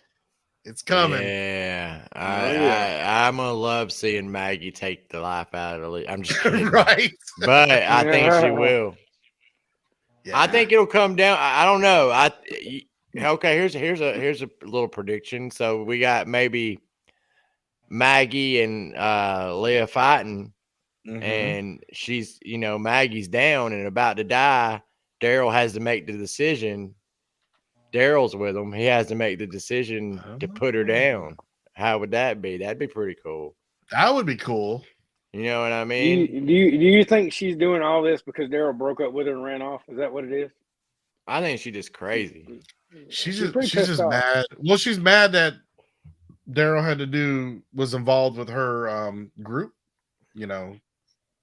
It's coming. Yeah, I'm gonna love seeing Maggie take the life out of Lee. I'm just kidding, Right. but I think she will. Yeah. I think it'll come down. I don't know. Okay. Here's a little prediction. So we got maybe Maggie and Leah fighting, and she's Maggie's down and about to die. Daryl has to make the decision. Daryl's with him. He has to make the decision to put her down. How would that be? That'd be pretty cool. That would be cool. You know what I mean? Do you think she's doing all this because Daryl broke up with her and ran off? Is that what it is? I think she's just crazy. She's just mad. Well, she's mad that Daryl was involved with her group,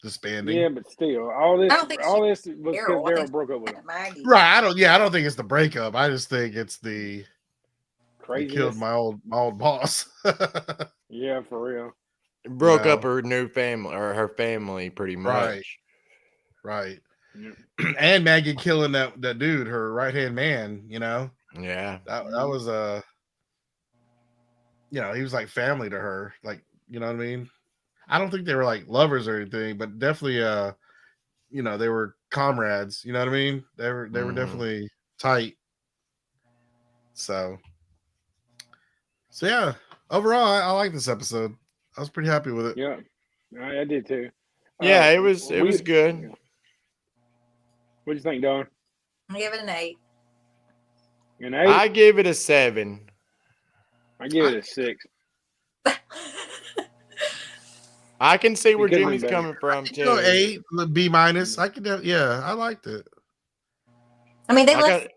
disbanding. Yeah, but still, all this was because Daryl broke up with her. Maggie. Right. I don't think it's the breakup. I just think it's the Crazy. Killed my old boss. Yeah, for real. Broke up her new family or her family pretty much. Right. Yeah. And Maggie killing that dude, her right hand man, Yeah. That was he was like family to her. Like, you know what I mean? I don't think they were like lovers or anything, but definitely they were comrades, you know what I mean? They were definitely tight. So yeah, overall I like this episode. I was pretty happy with it. Yeah, I did too. Yeah, it was good. What do you think, Don? I give it an 8. An 8? I give it a 7. I give it a 6. I can see where It could've been Jimmy's better. coming from too. 8, B-. I could I liked it. I mean, they I left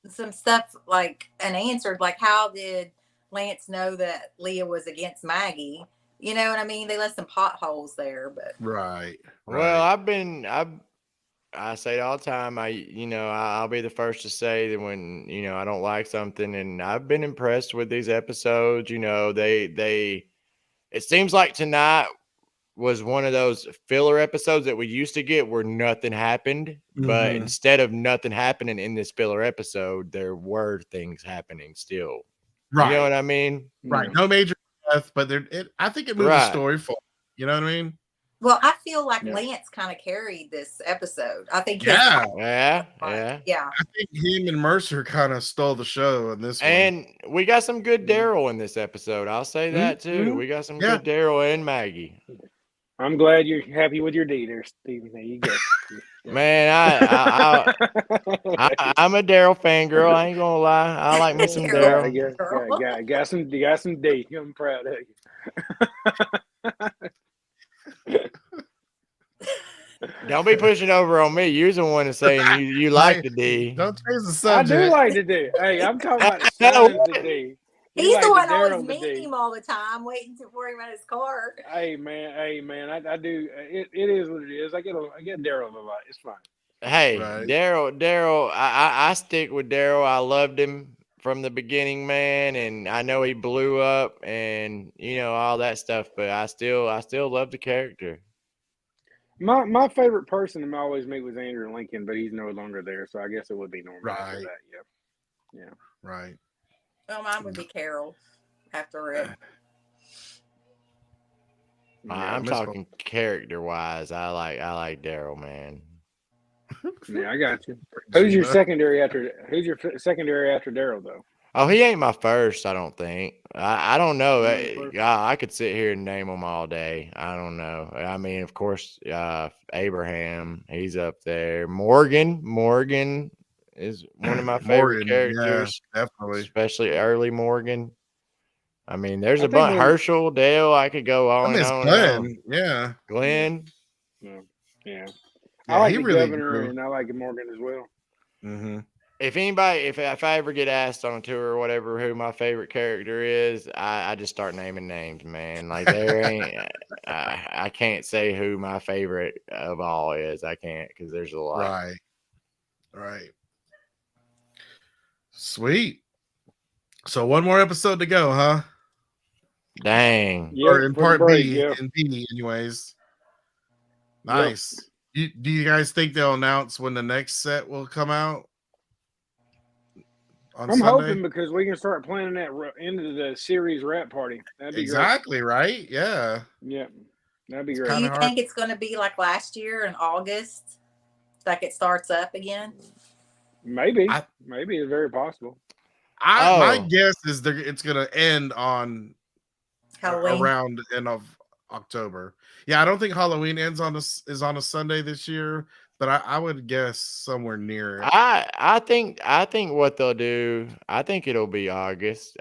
some stuff like unanswered, like how did Lance know that Leah was against Maggie? You know what I mean? They left some potholes there, but Right. Well, I say it all the time. I'll be the first to say that when I don't like something, and I've been impressed with these episodes. It seems like tonight was one of those filler episodes that we used to get where nothing happened, but instead of nothing happening in this filler episode, there were things happening still. Right. You know what I mean? Right. No major death, but I think it moved the story forward. You know what I mean? well, I feel like Lance kind of carried this episode. I think Yeah. I think him and Mercer kind of stole the show on this one. And we got some good Daryl in this episode. I'll say that too. We got some good Daryl and Maggie. I'm glad you're happy with your D there, Stephen. There you go. Man, I'm a Daryl fangirl. I ain't gonna lie. I like me some Daryl. Got some D. I'm proud of you. Don't be pushing over on me. You're the one that's saying you like the D. Don't change the subject. I do like the D. Hey, I'm talking about the size of the D. He's the one always meeting him all the time, waiting for him at his car. Hey man, I do. It is what it is. I get Daryl a lot. It's fine. Hey, Daryl. I stick with Daryl. I loved him from the beginning, man, and I know he blew up and all that stuff, but I still love the character. My favorite person to always meet was Andrew Lincoln, but he's no longer there, so I guess it would be Norman after that. Yeah. Right. Well, mine would be Carol after it. I'm talking character wise. I like Daryl, man. Yeah, I got you. Who's your secondary after Daryl though? Oh, he ain't my first, I don't think. I don't know. I could sit here and name them all day. I don't know. I mean, of course, Abraham, he's up there. Morgan is one of my favorite characters. Yeah, definitely. Especially early Morgan. I mean, there's a bunch. Herschel, Dale, I could go on and on. Glenn. Yeah. Glenn. Yeah. I like the governor and I like Morgan as well. Mm-hmm. If anybody, if I ever get asked on a tour or whatever who my favorite character is, I just start naming names, man. Like there ain't, I can't say who my favorite of all is. I can't because there's a lot. Right. Sweet. So one more episode to go, huh? Dang. Yeah, Or in for the part break, B, yeah. in B, anyways. Yep. Nice. Do you guys think they'll announce when the next set will come out on I'm Sunday? hoping because we can start planning that into the series wrap party. That'd be Exactly, right? Yeah. great. Yeah, that'd be It's great. Do kinda you hard. think it's going to be like last year in August? Like it starts up again? Maybe, I- maybe it's very possible. My Oh. guess is it's gonna end on Halloween. around the end of October. Yeah, I don't think Halloween is on a Sunday this year, but I would guess somewhere near it. I think what they'll do, I think it'll be August.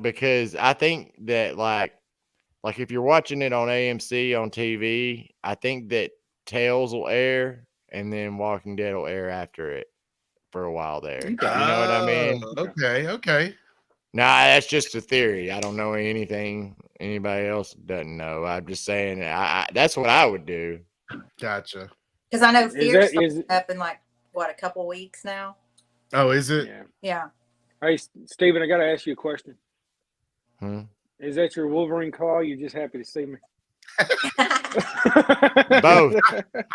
Because I think that like if you're watching it on AMC on TV, I think that Tales will air and then Walking Dead will air after it for a while there. You know what I mean? Oh, okay. Nah, that's just a theory. I don't know anything anybody else doesn't know. I'm just saying that's what I would do. Gotcha. Because I know Is Fear's that- is- up in like, what, a couple weeks now? Oh, is it? Yeah. Yeah. Hey, Steven, I got to ask you a question. Hmm? Is that your Wolverine call? You just happy to see me? Both.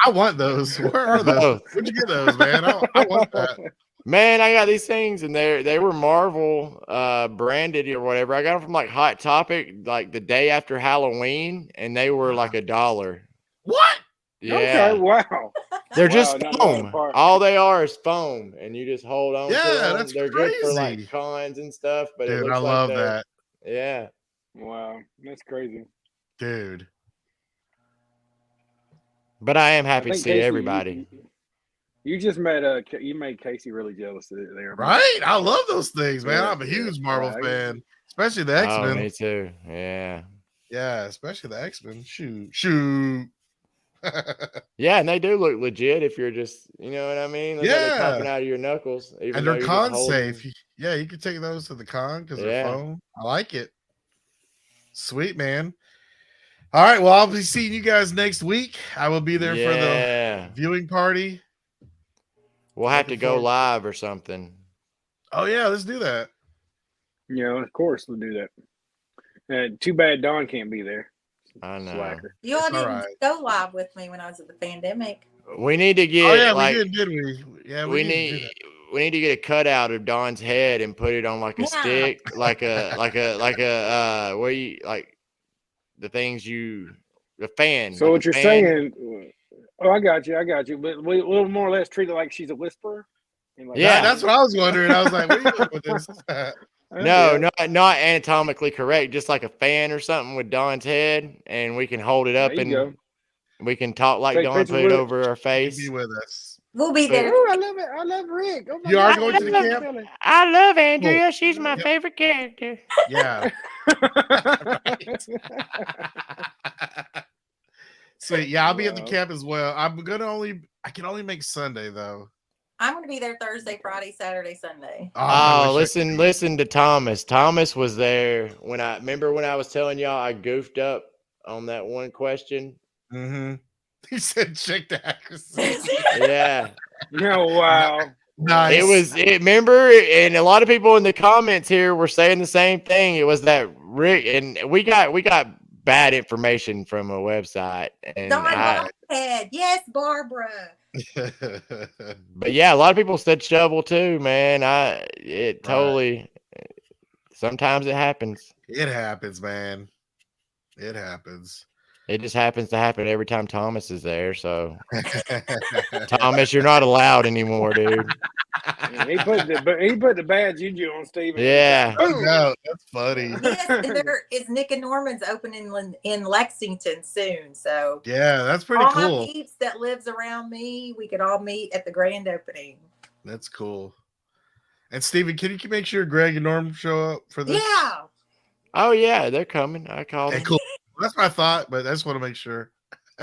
I want those. Where are those? Both. Where'd you get those, man? I want that. Man, I got these things and they were Marvel branded or whatever. I got them from like Hot Topic like the day after Halloween and they were like $1. What? Yeah. Okay, wow. They're Wow, just not bad foam. apart. All they are is foam and you just hold on to Yeah, them. that's They're good for crazy. like cons and stuff, but it Dude, looks I love like that. Yeah. Wow, that's crazy. Dude. But I am I happy to think see Casey, everybody. You just made you made Casey really jealous there. Right? I love those things, man. Yeah, I'm a huge Marvel yeah, I- fan. Especially the Oh, X-Men. me too. Yeah. Yeah, especially the X-Men. Shoot. Yeah, and they do look legit if you're just, you know what I mean? Look like they're Yeah. popping out of your knuckles. Even And though they're you're just con holding- safe. Yeah, you can take those to the con because Yeah. they're foam. I like it. Sweet, man. All right, well, I'll be seeing you guys next week. I will be there for the Yeah. viewing party. We'll have to Looking go forward- live or something. Oh yeah, let's do that. Yeah, of course we'll do that. Too bad Don can't be there. I know. Slacker. You all It's all didn't right. go live with me when I was at the pandemic. We need to get Oh yeah, like we did we? Yeah, we did do need that. we need to get a cutout of Don's head and put it on like a Yeah. stick, like a where you like the things you the fan. So like what a you're fan. saying? Oh, I got you. But we a little more or less treat it like she's a whisperer. And like, Yeah. That's what I was wondering. I was like, what are you doing with this? No, not anatomically correct, just like a fan or something with Don's head, and we can hold it up There you and go. we can talk like Take Don, pictures put it with it. over our face. Be with us. We'll be there. Oh, I love it. I love Rick. Oh, my You are God. going to the camp? I love Andrea. She's my Yep. favorite character. Yeah. Sweet. Yeah, I'll be at the Wow. camp as well. I can only make Sunday though. I'm going to be there Thursday, Friday, Saturday, Sunday. I Oh, wish I listen to Thomas. Thomas was there when I was telling y'all I goofed up on that one question. Mm-hmm. He said check the accuracy. Yeah. No, wow. Nice. Remember, and a lot of people in the comments here were saying the same thing. It was that Rick, and we got bad information from a website. And Don Bobhead. Yes, Barbara. but yeah, a lot of people said shovel too, man. It totally, sometimes it happens. It happens, man. It happens. It just happens to happen every time Thomas is there. So Thomas, you're not allowed anymore, dude. Yeah, he put the bad juju on Steven. Yeah. Oh, no, that's funny. Yes, and there is Nick and Norman's opening in Lexington soon. So Yeah, that's pretty all cool. my peeps that lives around me, we could all meet at the grand opening. That's cool. And Steven, can you make sure Greg and Norm show up for this? Yeah. Oh yeah, they're coming. I called Okay, them. cool. That's what I thought, but I just want to make sure.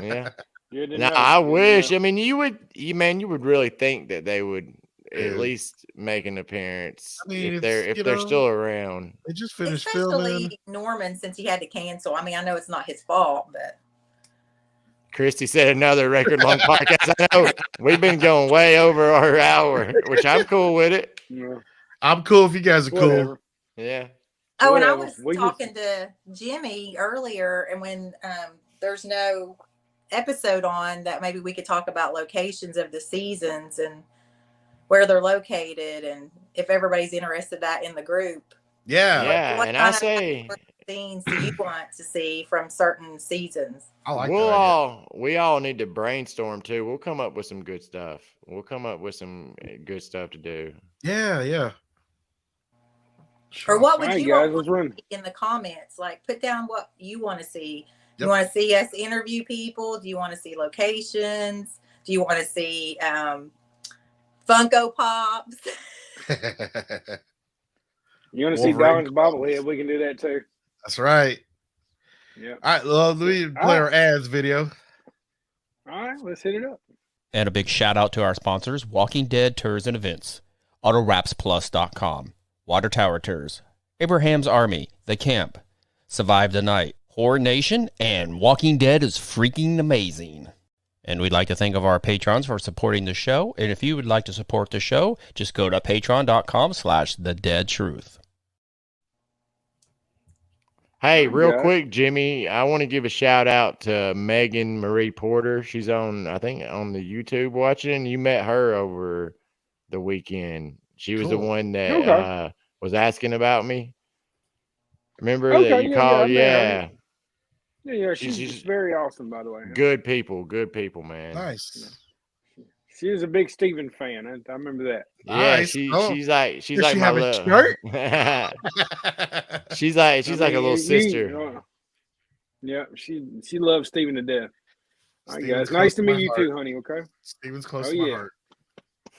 Yeah. Good to Now know. I Good to wish. know. I mean, you would really think that they would Dude. at least make an appearance I mean, if it's, you they're know, still around. They just finished filming. Especially Norman, since he had to cancel. I mean, I know it's not his fault, but Christy said another record long podcast. I know we've been going way over our hour, which I'm cool with it. Yeah, I'm cool if you guys are cool. whatever. Yeah. Oh, and I Whatever. was We just- talking to Jimmy earlier, and when there's no episode on, that maybe we could talk about locations of the seasons and where they're located, and if everybody's interested that in the group. Yeah. Yeah. What And kind I of say scenes do you want to see from certain seasons? I like we'll that idea. we all need to brainstorm too. We'll come up with some good stuff. We'll come up with some good stuff to do. Yeah, yeah. Or what would All right, you guys, all let's run. in the comments? Like, put down what you want to see. Do Yep. you want to see us interview people? Do you want to see locations? Do you want to see Funko Pops? You want to see Wolverine. Don's bobblehead? We can do that too. That's right. Yeah. All right, well, let me play our ads video. All right, let's hit it up. And a big shout out to our sponsors, Walking Dead Tours and Events, AutoWrapsPlus.com, Water Tower Tours, Abraham's Army, The Camp, Survive the Night, Horror Nation, and Walking Dead is freaking amazing. And we'd like to thank of our patrons for supporting the show. And if you would like to support the show, just go to patreon.com/thedeadtruth. Hey, real Okay. quick, Jimmy, I want to give a shout out to Megan Marie Porter. She's on, I think, on the YouTube watching. You met her over the weekend. She was the Cool. one that Okay. was asking about me. Remember Okay, that you yeah, called? yeah, I met Yeah. her. Yeah, She's- she's very awesome, by the way. Good people, man. Nice. She was a big Steven fan. I remember that. Yeah, Nice. she's Oh, like does my she have a little shirt? she's like a little sister. Yeah, she loves Steven to death. All right, Steven's guys. Nice to close to meet my you heart. too, honey. Okay. Steven's close Oh, to my yeah. heart.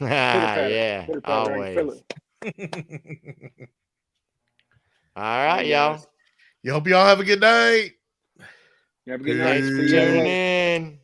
Yeah, Put it right there. always. Fill it. All right, y'all. You hope y'all have a good night. Have a good night. Thanks See for you tuning later. in.